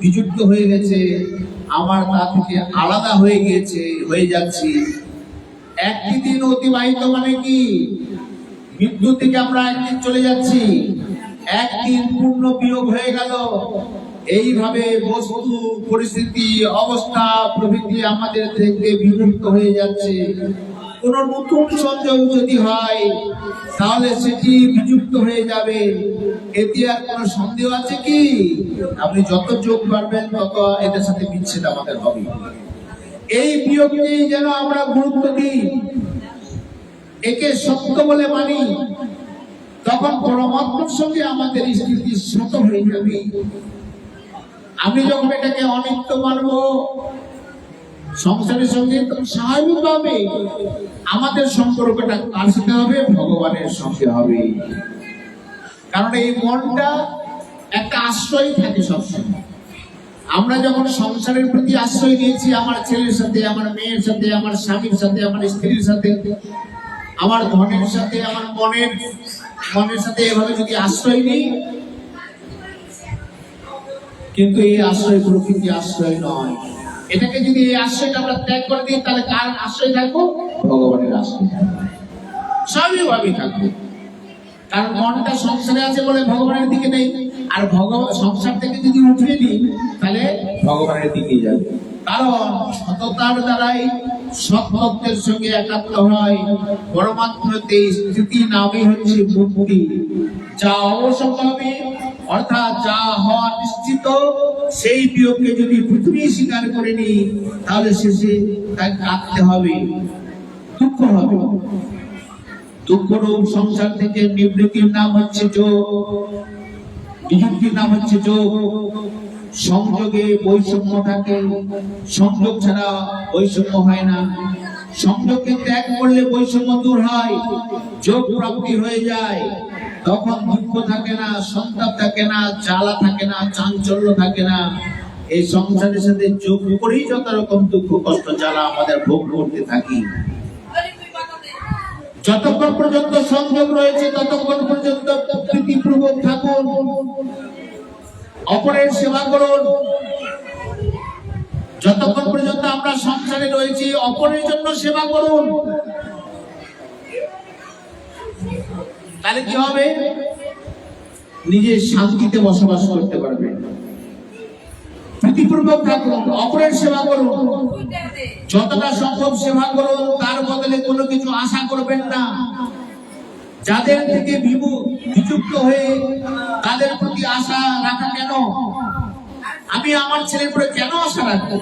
বিযুক্ত হয়ে গেছে, আমার তা থেকে আলাদা হয়ে যাচ্ছি। একটি দিন অতিবাহিত মানে কি? মৃত্যু থেকে আমরা একদিন চলে যাচ্ছি, একদিন পূর্ণ বিয়োগ হয়ে গেল। এইভাবে বস্তু, পরিস্থিতি, অবস্থা প্রভৃতি আমাদের থেকে বিমুক্ত হয়ে যাচ্ছে। কোন নতুন সংযোগ যদি হয় তাহলে সেটি বিযুক্ত হয়ে যাবে, এতে আর কোন সন্দেহ আছে কি? আপনি যত যোগ পারবেন তত এদের সাথে বিচ্ছেদ আমাদের হবে। এই বিয়োগকে যেন আমরা গুরুত্ব দিই, একে সত্য বলে মানি, তখন পরমাত্মার সঙ্গে আমাদের স্থিতি শত হয়ে যাবে। আমি যখন এটাকে অনিত্য মানব সংসারের সঙ্গে, স্বাভাবিকভাবে আমাদের সম্পর্কটা কার সাথে হবে? ভগবানের সঙ্গে হবে। কারণ এই মনটা একটা আশ্রয় থাকে সবসময়। আমরা যখন সংসারের প্রতি আশ্রয় নিয়েছি, আমার ছেলের সাথে, আমার মেয়ের সাথে, আমার স্বামীর সাথে, আমার স্ত্রীর সাথে, আমার ধনের সাথে, আমার মনের সাথে এভাবে যদি আশ্রয় নিই, কিন্তু এই আশ্রয় প্রকৃতি আশ্রয় নয়। এটাকে যদি এই আশ্রয়টা আমরা ত্যাগ করে দিই, তাহলে কার আশ্রয় থাকবো? ভগবানের আশ্রয় স্বাভাবিকভাবে থাকবো। কারণ মনটা সংসারে আছে বলে ভগবানের দিকে নেই, আর ভগবান সংসার থেকে যদি উঠিয়ে দিই তাহলে ভগবানের দিকে যাবে। কারণ সততার দ্বারাই সৎভক্তের সঙ্গে একাত্ম হয়, পরমাত্মাতে স্থিতি নামই হচ্ছে মুক্তি। যা অবশ্য হবে, অর্থাৎ যা হওয়া নিশ্চিত, সেই বিয়োগকে যদি পৃথিবী স্বীকার করে নিই তাহলে শেষে তাকে কাঁদতে হবে, দুঃখ হবে। দুঃখরূপ সংসার থেকে নিবৃত্তির নাম হচ্ছে যোগ, বিযুক্তির নাম হচ্ছে যোগ। সংযোগে বৈষম্য থাকে, সংযোগ ছাড়া বৈষম্য হয় না। সংযোগকে ত্যাগ করলে বৈষম্য দূর হয়, যোগ প্রাপ্তি হয়ে যায়। তখন দুঃখ থাকে না, সন্তাপ থাকে না, জ্বালা থাকে না, চাঞ্চল্য থাকে না। এই সংসারের সাথে যোগ করেই যত রকম দুঃখ কষ্ট জ্বালা আমাদের ভোগ করতে থাকি। যতক্ষণ পর্যন্ত সংযোগ রয়েছে ততক্ষণ পর্যন্ত প্রীতিপূর্বক থাকুন, অপরের সেবা করুন। যতক্ষণ পর্যন্ত আমরা সংসারে রয়েছি অপরের জন্য সেবা করুন, তাহলে কি হবে? নিজের শান্তিতে বসবাস করতে পারবে। প্রীতিপূর্বক থাকুন, অপরের সেবা করুন, যতটা সম্ভব সেবা করুন, তার বদলে কোনো কিছু আশা করবেন না। যাদের থেকে বিযুক্ত হয়ে তাদের প্রতি আশা রাখা কেন? আমি আমার ছেলের প্রতি কেন আশা রাখবো?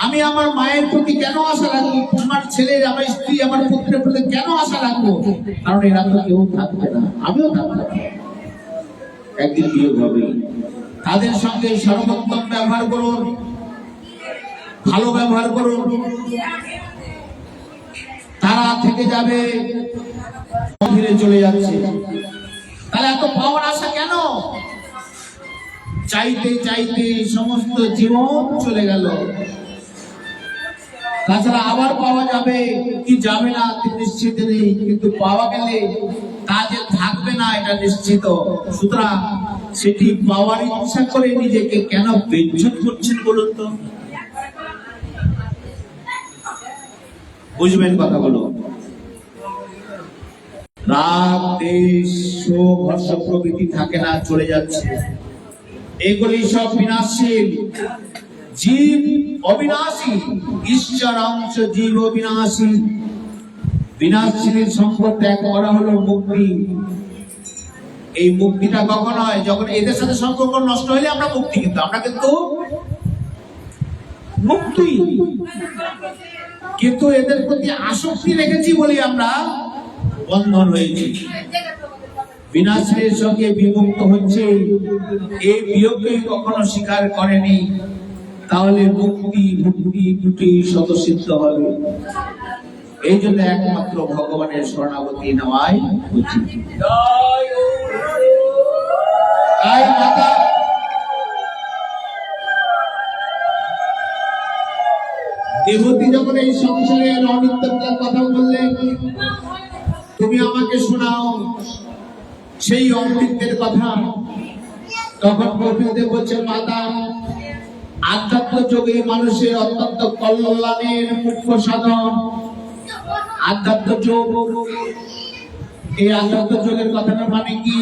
আমি আমার মায়ের প্রতি কেন আশা রাখবো? আমার ছেলের, আমার স্ত্রী, আমার পুত্রের প্রতি কেন আশা রাখবো? কারণ এরা তো কেউ থাকবে না, আমিও থাকবো না, একদিন বিয়োগ হবে। তাদের সঙ্গে সর্বোত্তম ব্যবহার করুন, ভালো ব্যবহার করুন, তারা থেকে যাবে, ফিরে চলে যাচ্ছে। তাহলে এত পাওয়ার আশা কেন? চাইতে চাইতে সমস্ত জীবন চলে গেল। তাছাড়া আবার পাওয়া যাবে কি যাবে না নিশ্চিত নেই, কিন্তু পাওয়া গেলে তা যে থাকবে না এটা নিশ্চিত। সুতরাং সেটি পাওয়ার ইচ্ছা করে নিজেকে কেন বেজ্জত করছেন বলুন তো? বুঝবেন কথাগুলো। রাগ, দেশ, শোক, হর্ষ প্রভৃতি থাকে না, চলে যাচ্ছে। এগুলি সব বিনাশশীল। জীব অবিনাশী, ঈশ্বর অংশ জীব অবিনাশী। বিনাশশীলের সঙ্গ ত্যাগ করা হলো মুক্তি। এই মুক্তিটা কখন হয়? যখন এদের সাথে সম্পর্ক নষ্ট হলে আমরা মুক্তি, কিন্তু আমরা কিন্তু মুক্তি, কিন্তু এদের প্রতি আসক্তি রেখেছি বলে আমরা বন্ধন হয়েছি। বিনাশের সঙ্গে বিমুক্ত হচ্ছে, এই বিয়োগকে কখনো স্বীকার করেনি, তাহলে মুক্তি ভক্তি দুটি স্বতঃসিদ্ধ হবে। এই জন্য একমাত্র ভগবানের শরণাগতি নেওয়াই উচিত। তাই মাতা দেবতী যখন এই সংসারের অনিত্যতার কথা বললে, তুমি আমাকে শোনাও সেই অমৃতের কথা। তখন কপিলদেব বলছে, মাতা, আধ্যাত্ম যোগে মানুষের অত্যন্ত কল্যাণের মুখ্য সাধন আধ্যাত্ম যোগ। এই আধ্যাত্ম যোগের কথাটা মানে কি?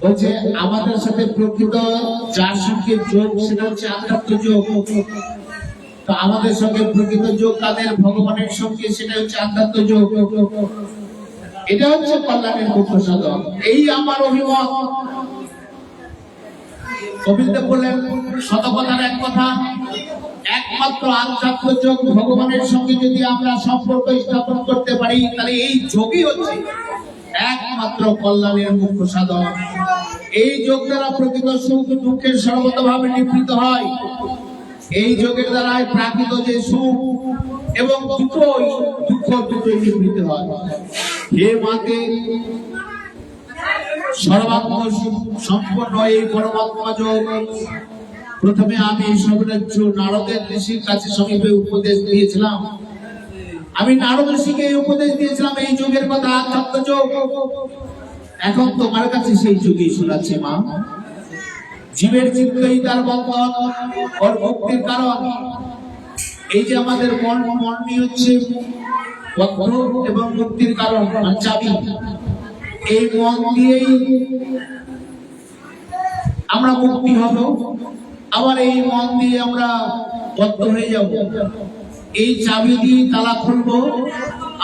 বলছে আমাদের সাথে প্রকৃত যার সঙ্গে যোগ সেটা হচ্ছে আধ্যাত্ম যোগ। তো আমাদের সঙ্গে প্রকৃত যোগ তাদের ভগবানের সঙ্গে, সেটা হচ্ছে আধ্যাত্ম যোগ। এটা হচ্ছে কল্যাণের মুখ্য সাধন। এই আমার অভিমত। কপিলদেব বললেন, শত কথার এক কথা, একমাত্র আধ্যাত্ম যোগ ভগবানের সঙ্গে যদি আমরা সম্পর্ক স্থাপন করতে পারি, তাহলে এই যোগই হচ্ছে একমাত্র কল্যাণের মুখ্য সাধন। এই যোগ দ্বারা প্রকৃত সুখ দুঃখের সর্বতভাবে নিবৃত্ত হয়। এই যোগের দ্বারাই প্রাকৃত যে সুখ এবং দুঃখ দুটোই নিবৃত্ত হয়। হে মাতে, সর্বাত্ম সম্পন্ন এই পরমাত্মা যোগ প্রথমে আমি সর্বরাজ্য নারদের ঋষির কাছে সমীপে উপদেশ দিয়েছিলাম। আমি নারদ ঋষিকে এই উপদেশ দিয়েছিলাম এই যুগের কথা, আধ্যাত্ম যোগ। এখন তোমার কাছে সেই যুগই শোনাচ্ছি মা। জীবের চিত্তই তার বন্ধন, ওর মুক্তির কারণ। এই যে আমাদের মনই হচ্ছে বদ্ধ এবং মুক্তির কারণ, চাবি। এই মন দিয়েই আমরা মুক্তি হব, আবার এই মন দিয়ে আমরা বদ্ধ হয়ে যাব। এই চাবি দিয়ে তালা খুলবো,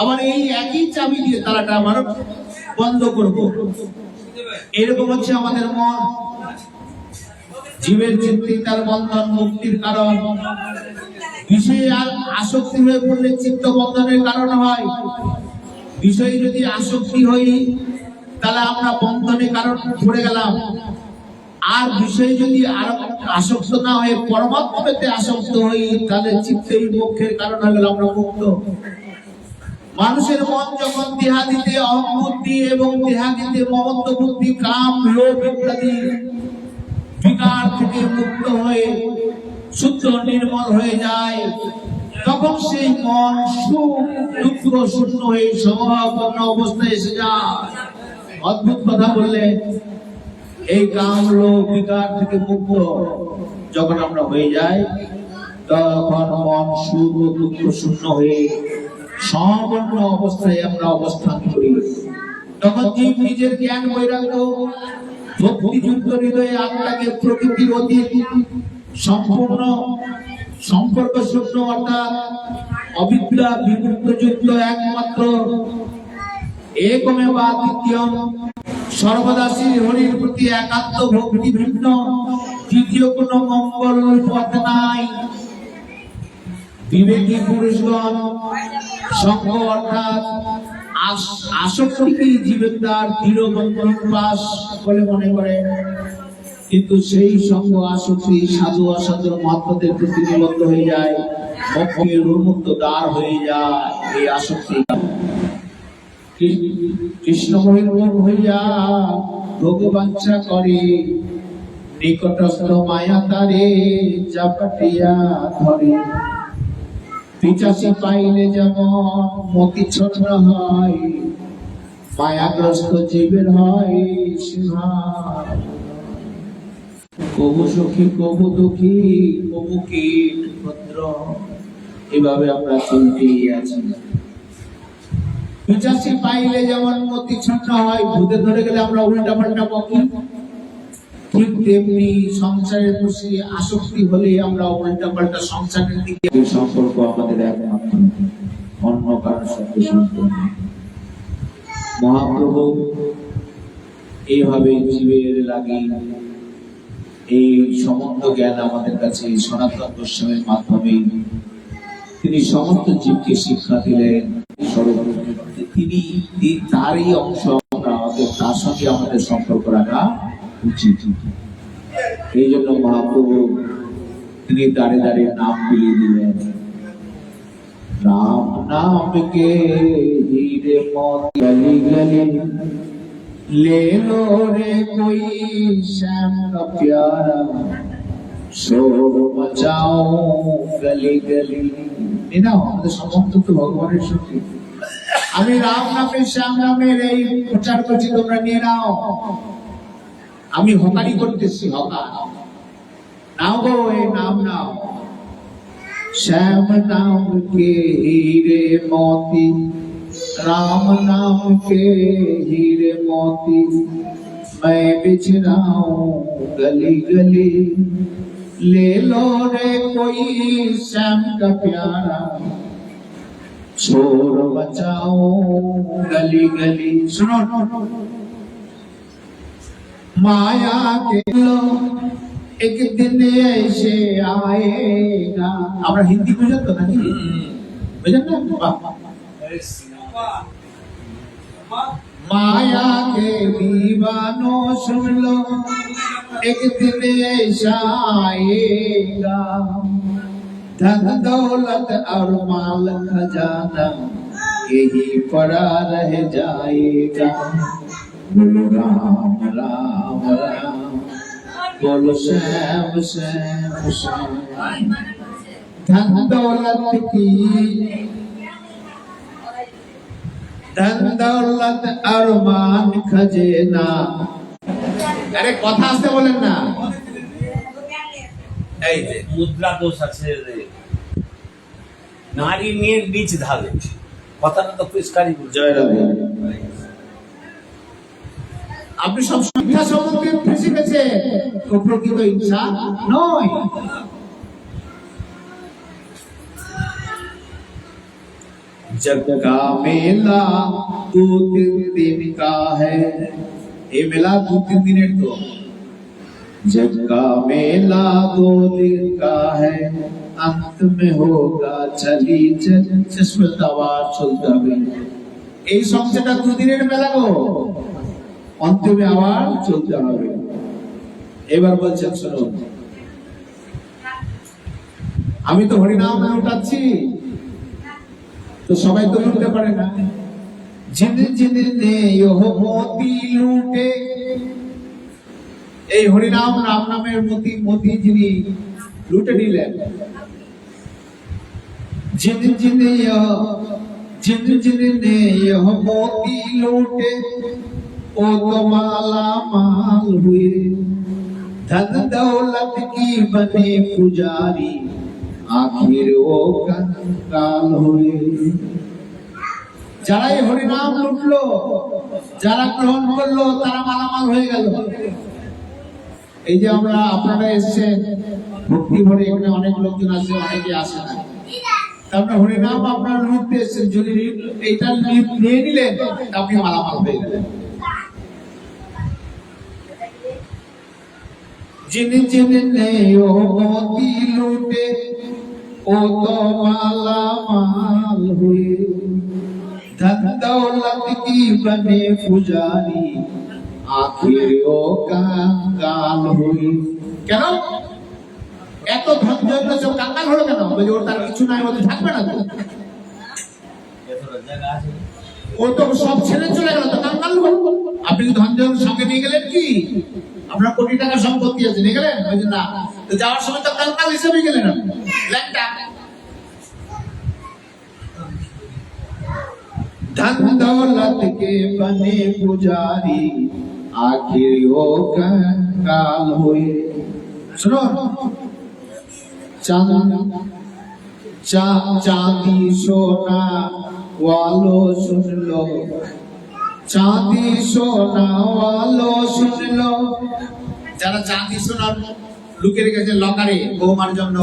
আবার এই একই চাবি দিয়ে তালাটা আবার বন্ধ করব। এরকম হচ্ছে আমাদের মন। জীবের চিত্তে তার বন্ধন, মুক্তির কারণ। বিষয়ে আর আসক্তি হয়ে পড়লে চিত্ত বন্ধনের কারণ হয়। বিষয়ে যদি আসক্তি হই, তাহলে আমরা বন্ধনের কারণ পড়ে গেলাম। আর বিষয়ে যদি আর আসক্ত না হয়ে পরমাত্মাতে আসক্ত হই, তাহলে চিত্তেই মোক্ষের কারণ হয়ে গেল, আমরা মুক্ত। মানুষের মন যখন দেহাদিতে অহং বুদ্ধি এবং দেহাদিতে মমত্ব বুদ্ধি, কাম, লোভ ইত্যাদি বিকার থেকে মুক্ত হয়ে শুদ্ধ নির্মল হয়ে যায়, তখন সেই মন সুখ দুঃখ শূন্য হয়ে সমভাবাপন্ন অবস্থায় এসে যায়। অদ্ভুত কথা বললে, এই কাম লোভ বিকার থেকে মুক্ত যখন আমরা হয়ে যাই, তখন মন সুখ ও দুঃখ শূন্য হয়ে সমবর্ণ অবস্থায় আমরা অবস্থান করি। তখন জীব নিজের জ্ঞান বৈরাগ্য ভক্তিযুক্ত হৃদয়ে আত্মাকে প্রকৃতির অতীত সম্পূর্ণ সম্পর্ক শূন্য, অর্থাৎ অবিদ্যা বিমুক্ত যুক্ত একমাত্র একমেব দ্বিতীয়ম সর্বদা শ্রী হরির প্রতি একান্ত ভক্তি ভিন্ন, দ্বিতীয় কোনো মঙ্গল পথ নাই। বিবেকী পুরুষগণ সঙ্গ অর্থাৎ আসক্তিকে জীবের দ্বার দৃঢ় বন্ধন পাশ বলে মনে করে, কিন্তু সেই সঙ্গ আসক্তি সাধু অসাধুর মহাত্মাদের প্রতি নিবদ্ধ হয়ে যায়, মোক্ষের উন্মুক্ত দ্বার হয়ে যায়। এই আসক্তি কৃষ্ণ বহির্মুখ হইয়া ভোগবাঞ্ছা করে, নিকটস্থ মায়া তারে চাপাটিয়া ধরে। পিচাসি পাইলে যেমন মতি ছন্ন হয়, মায়াগ্রস্ত জীবের হয় সিংহার। কবু সুখী কবু দুঃখী কবু কীট ভদ্র, এভাবে আমরা চলতেই আছি। পিচাসি পাইলে যেমন মতি ছন্ন হয়, ভূতে ধরে গেলে আমরা উল্টা পাল্টা বকি, ঠিক তেমনি সংসারের প্রতি আসক্তি হলে আমরা উল্টা পাল্টা সংসারের দিকে। সম্পর্ক আমাদের একমাত্র, অন্য কারোর সাথে সম্পর্ক। মহাপ্রভু এইভাবে জীবের লাগে এই সমস্ত জ্ঞান আমাদের কাছে সনাতন গোস্বামীর মাধ্যমে তিনি সমস্ত জীবকে শিক্ষা দিলেন। তিনি তারই অংশ, আমাদের তার সঙ্গে আমাদের সম্পর্ক রাখা উচিত। এই জন্য মহাপ্রভু তিনি দাঁড়ে দাঁড়িয়ে নাম বিলিয়ে দিলেন। রাম নাম কে हीरे मोती गली गली ले लो रे कोई श्याम का प्यारा, শোর মচাও গলি গলি। এই নাও আমাদের সমস্ত তো ভগবানের শক্তি। আমি রাম নামের শ্যাম নামের এই প্রচার করছি, তোমরা নিয়ে নাও। আমি হকারি করতেছি, হকার। नाम गो ये नाम नाम श्याम नाम के हीरे मोती, राम नाम के हीरे मोती, मैं बिछ रहा हूँ गली गली, ले लो रे कोई श्याम का प्यारा, शोर मचाओ गली गली। सुनो माया के लो एक दिन ऐसे आएगा। আমরা হিন্দি বুঝেন তো নাকি? বুঝেন না? माया के दीवानो सुन लो, एक दिन ऐसा आएगा, धन दौलत और माल खजाना यही पड़ा रह जाएगा। बोलो राम राम राम, बोलो श्याम श्याम श्याम। धन दौलत की, धन दौलत अरमान खजेना। अरे কথা আসতে বলেন না। এই যে মুদ্রা দোষ আছে রে, নারী মেয়ের বীজ ঢালে, কথাটা তো পরিষ্কারই বলছে। জয় রাধে। আপনি সব মিথ্যা সম্পর্কে ফেঁসে গেছে, প্রকৃত ইনসান নয়। जग का मेला 2-3 दिन का है, ये मेला 2-3 दिन तो। जग का मेला 2 दिन का है, अंत में होगा चली चल चश्मतावार चलता है। এই সংসারটা 2 দিনের মেলা গো, অন্তিমে আবার চলতে হবে। এবার বলছেন শোনো, আমি তো হরিনাম উঠাচ্ছি, तो सबाई तो लूटते पड़े ना। जिन जिन ने यो मोती लूटे, এই হরিনাম রাম নামের মোতি মোতি যিনি লুটে নিলেন। जिन जिन ने यो मोती लूटे, ओ तो माला माल हुए, धन दौलत की बने पुजारी, आखिर वो कंगाल हुए। যারা এই হরিনাম লুটলো, যারা গ্রহণ করলো, তারা মালামাল হয়ে গেল। এই যে আমরা আপনারা এসেছেন ভক্তি ভরে, এখানে অনেক লোকজন আছে, অনেকে আসে না। আপনার হরিনাম আপনারা লুটতে এসেছেন, যদি এইটা নিয়ে নিলেন আপনি মালামাল হয়ে গেলেন। जिन जिन ने यो मोती लूटे, ओ तो माला माल हुए, धन दौलत की बने पुजारी, आखिर वो कंगाल हुए। কেন এত ধন জয়গুলো সব কাঙ্গাল হলো কেন? বলে ওর তার কিছু নাই, ও তো থাকবে না তো। ও তো সব ছেড়ে চলে গেল, তো কাঙ্গাল হলো। আপনি ধন জয়ের সঙ্গে নিয়ে গেলেন কি? আপনার কোটি টাকা সম্পত্তি আছে, নিয়ে গেলেন? বলছেন না, তো যাওয়ার সময় তো কাঙ্গাল হিসেবে গেলেন আপনি। धन दौलत के बने पुजारी, आखिर वो कंगाल हुए। सुनो, चांदी सोना वालों सुन लो, चांदी सोना वालों सुन लो। যারা চাঁদি সোনা লুকে রেখেছে লকারে বৌমার জন্য,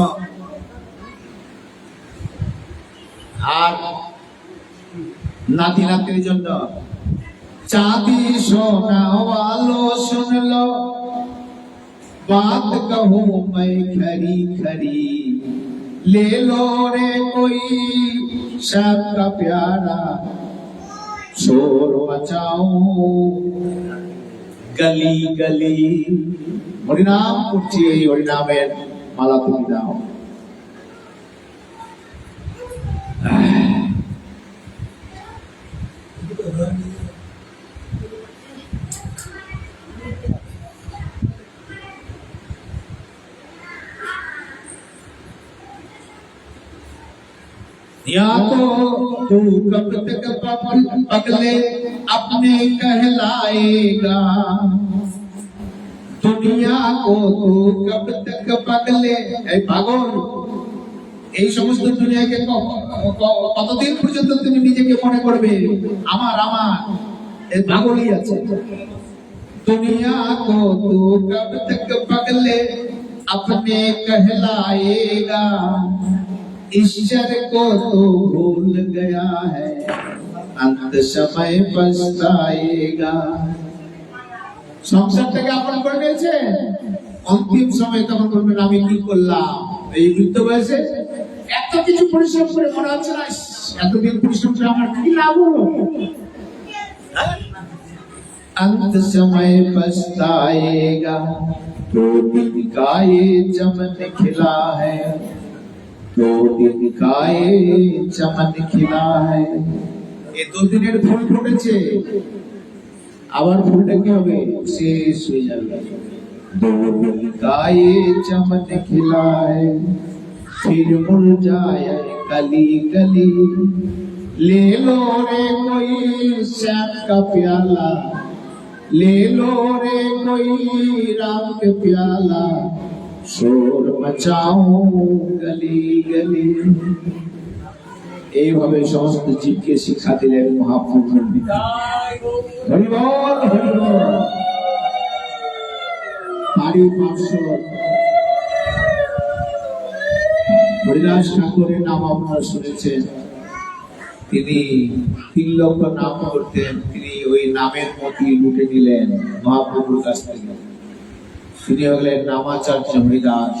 আর नाती नाती जन्म, चांदी सोना वालों सुन लो, बात कहूँ मैं खरी खरी, ले लो रे कोई श्याम का प्यारा, शोर मचाओ गली गली। हरिनाम করছি, এই হরিনামের মালা তুমি দাও। या तो तू कब तक पगले अपने कहलाएगा, दुनिया को तू कब तक पगले এই পাগল, এই সমস্ত দুনিয়াকে কতদিন পর্যন্ত তুমি নিজেকে মনে করবে আমার আমার, এই পাগলই আছে। दुनिया को तू कब तक पगले अपने कहलाएगा, ईश्वर को तो भूल गया है अंत समय पछताएगा। সংসারটাকে আপন করে নিয়েছে, অন্তিম সময় তখন বলবেন আমি কি করলাম। এই বৃদ্ধ বয়সে এত কিছু পরিশ্রম করে মনে হচ্ছে না এতদিন পরিশ্রম করে আমার কি লাভ হলো। अंत समय पछताएगा, दो दिन का ये चमन खिला है, दो दिन का ये चमन खिला है। ये दो दिनेर फूल ফুটেছে, আবার ফুলটা কি হবে, শেষ হয়ে যাবে। दो दिन का ये चमन खिला है, फिर मुरझाए कली कली, ले लो रे कोई श्याम का प्याला, ले लो रे कोई राम के प्याला, शोर मचाओ गली गली। এইভাবে সমস্ত জীবকে শিক্ষা দিলেন মহাপ্রভু। হরি বল হরি বল। পারি পার্শ্বদ হরিদাস ঠাকুরের নাম আপনারা শুনেছেন। তিনি 3 লক্ষ নাম করতেন, তিনি ওই নামের মতি লুটে নিলেন মহাপ্রভুর কাছ থেকে। তিনি হলেন নামাচার্য হরিদাস।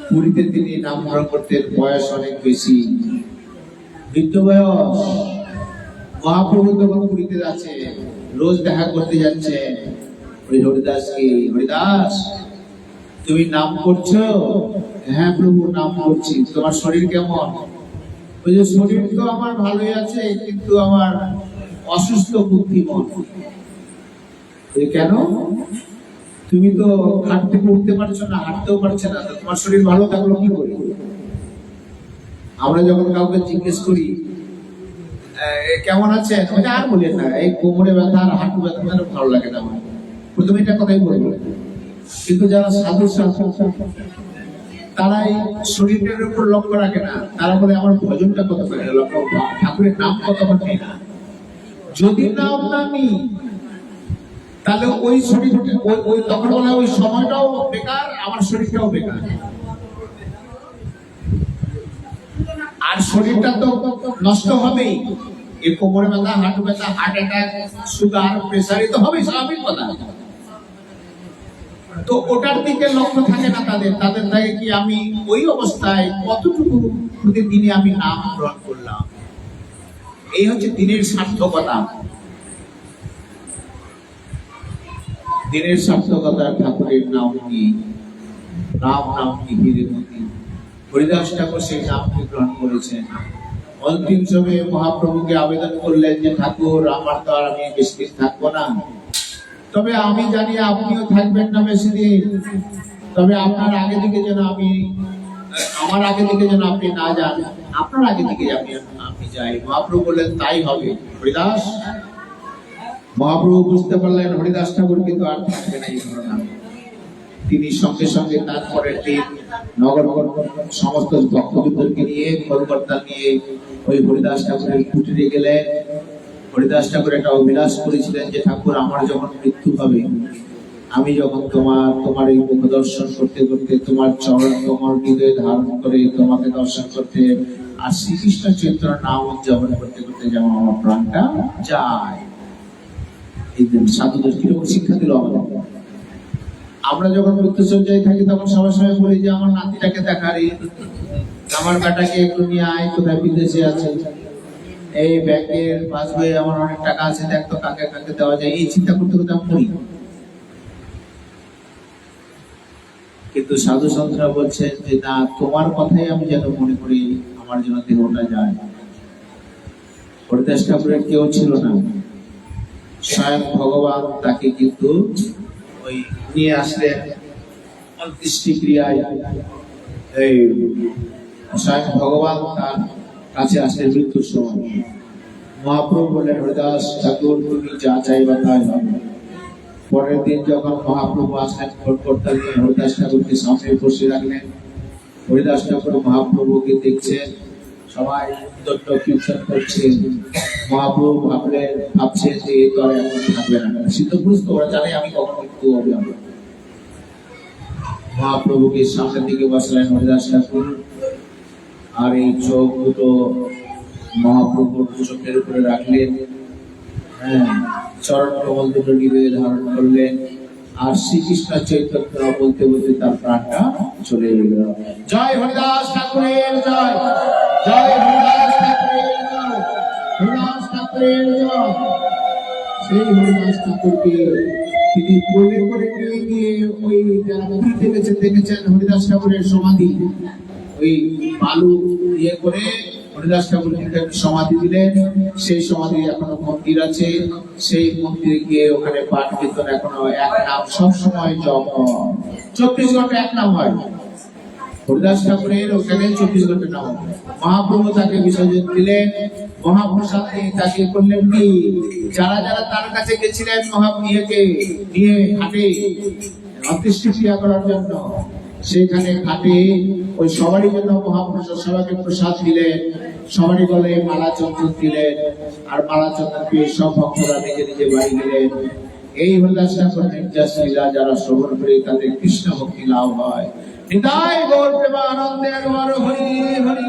পুরীতে তিনি নাম ধারণ করতেন, বয়স অনেক বেশি, বৃদ্ধ বয়স। মহাপ্রভু যখন পুরীতে আছে, রোজ দেখা করতে যাচ্ছে ওই হরিদাসকে, হরিদাস তুমি নাম করছো? হ্যাঁ প্রভু নাম করছি। তোমার শরীর কেমন? ওই যে শরীর তো আমার ভালোই আছে, কিন্তু আমার অসুস্থ বুদ্ধি মন। কেন? তুমি তো খাট থেকে উঠতে পারছো না, হাঁটতেও পারছো না, তোমার শরীর ভালো থাকলো কি করে? আমরা যখন কাউকে জিজ্ঞেস করি কেমন আছে, আর বলেন না এই কোমরে ব্যথা আর হাঁটু ব্যথা ভালো লাগে না আমার, প্রথমে এটা কথাই বলবো। কিন্তু যারা সাধু তারা এই শরীরের উপর লক্ষ্য রাখে না, তারা বলে আমার ভজনটা কত করে, ঠাকুরের নাম কত নেই না। যদি নাম না নি তাহলে ওই শরীর ওই তখন বলে ওই সময়টাও বেকার, আমার শরীরটাও বেকার। আর শরীরটা তো নষ্ট হবেই, এই কোমরে ব্যথা, হাঁটু ব্যথা, হার্ট অ্যাটাক, সুগার, প্রেসারই তো হবে, স্বাভাবিক কথা। তো ওটার দিকে লক্ষ্য থাকে না তাদের, তাদের থাকে কি আমি ওই অবস্থায় কতটুকু প্রতিদিনে আমি নাম গ্রহণ করলাম। এই হচ্ছে দিনের সার্থকতা। দিনের সার্থকতা ঠাকুরের নাম কি, রাম নাম কি, হীরেমতি। হরিদাস ঠাকুর সেই নামকে গ্রহণ করেছেন। অন্তিম সময়ে মহাপ্রভুকে আবেদন করলেন যে ঠাকুর আমার তো আর আমি বেশি দিন থাকবো না, তবে আমি জানি আপনিও থাকবেন না বেশি দিন, তবে আপনার আগে দিকে যেন আমার আগে দিকে যেন আপনি না যান, আপনার আগে দিকে আপনি যাই। মহাপ্রভু বললেন তাই হবে হরিদাস। মহাপ্রভু বুঝতে পারলেন হরিদাস ঠাকুর কিন্তু আর থাকবে না এই ঘটনা। তিনি সঙ্গে সঙ্গে তারপরের দিন নগর সমস্ত ভক্তবৃন্দকে নিয়ে, কলকাতা নিয়ে ওই হরিদাস ঠাকুরের কুটিরে গেলেন। হরিদাস ঠাকুর একটা অভিলাষ করেছিলেন যে ঠাকুর আমার যখন মৃত্যু হবে, আমি যখন তোমার এই মুখ দর্শন করতে করতে, তোমার চরণ তোমার হৃদয়ে ধারণ করে তোমাকে দর্শন করতে আর শ্রীকৃষ্ণ চৈতন্য নাম উদযাপন করতে করতে যেমন আমার প্রাণটা যায়। এই সাধুদের কিরকম শিক্ষা দিল আমাদের। আমরা যখন মৃত্যুসজ্জায় থাকি তখন সবার সময় বলি যে আমার নাতিটাকে দেখারি, আমার বেটাকে একটু নিয়ে আয়, কোথায় বিদেশে আছে, এই ব্যাংকের পাসবইয়ে আমার অনেক টাকা আছে, দেখ তো কাকে কাকে দেওয়া যায়। এই চিন্তা করতে করতে আমি পড়ি। কিন্তু সাধু সন্তরা বলছেন যে না, তোমার কথাই আমি যেন মনে করি, আমার যেন দেহটা যায়। হরিদাস ঠাকুরের কেউ ছিল না, স্বয়ং ভগবান তাকে কিন্তু ওই নিয়ে আসলেন অন্ত্যেষ্টি ক্রিয়ায়। এই স্বয়ং ভগবান তার কাছে আসলে মৃত্যুর সময় মহাপ্রভু বললেন, হরিদাস ঠাকুর তুমি যা চাইবা তাই হবে। পরের দিন যখন মহাপ্রভু আসলেন, করতেন হরিদাস ঠাকুরকে সামনে বসে রাখলেন। হরিদাস ঠাকুর মহাপ্রভুকে দেখছেন, সবাই দণ্ড কীর্তন করছে। মহাপ্রভু ভাবছেন যে এই তো আর এখন থাকবে না। সিদ্ধপুরুষ তো ওরা জানে আমি কখন মৃত্যু হবে। মহাপ্রভুকে সামনের দিকে বসালেন হরিদাস ঠাকুর, আর এই চোখ দুটো মহাপ্রভুর চোখের উপরে রাখলেন। চরণ কমল দুটো হৃদয়ে ধারণ করলেন, আর শ্রীকৃষ্ণ চৈতন্য বলতে বলতে তার প্রাণটা চলে গেল। জয় হরিদাস ঠাকুরের জয়, জয় হরিদাস ঠাকুরের জয়, হরিদাস ঠাকুরের জয়। সেই হরিদাস ঠাকুরকে তিনি কোলে করে নিয়ে গিয়ে ওই যারা দেখেছেন হরিদাস ঠাকুরের সমাধি, ওই বালু ইয়ে করে হরিদাস ঠাকুর সমাধি দিলেন। সেই সমাধি এখনো মন্দির আছে, সেই মন্দিরে গিয়ে ওখানে পাঠ কীর্তন এখনো এক নাম সবসময় জপ হয়। 24 ঘন্টা এক নাম হয় হরিদাস ঠাকুরের ওখানে, 24 ঘন্টা নাম। মহাপ্রভু তাকে বিসর্জন দিলেন, মহাপ্রসাদ তাকে করলেন কি, যারা যারা তার কাছে গেছিলেন মহাপ্রভুকে নিয়ে ঘাটে অন্ত্যেষ্টি ক্রিয়া করার জন্য, সেখানে ঘাটে ওই সবারই জন্য মহাপ্রসাদ সবাইকে প্রসাদ দিলেন, সবারই গলে মালা চন্দন দিলেন, আর মালা চন্দন পেয়ে সব ভক্তরা নিজে নিজে বাড়ি গেলেন। এই হরিদাস ঠাকুর নির্যাস লীলা যারা শ্রবণ করে তাদের কৃষ্ণ ভক্তি লাভ হয়। নিতাই গৌর প্রেমানন্দে হরি হরি।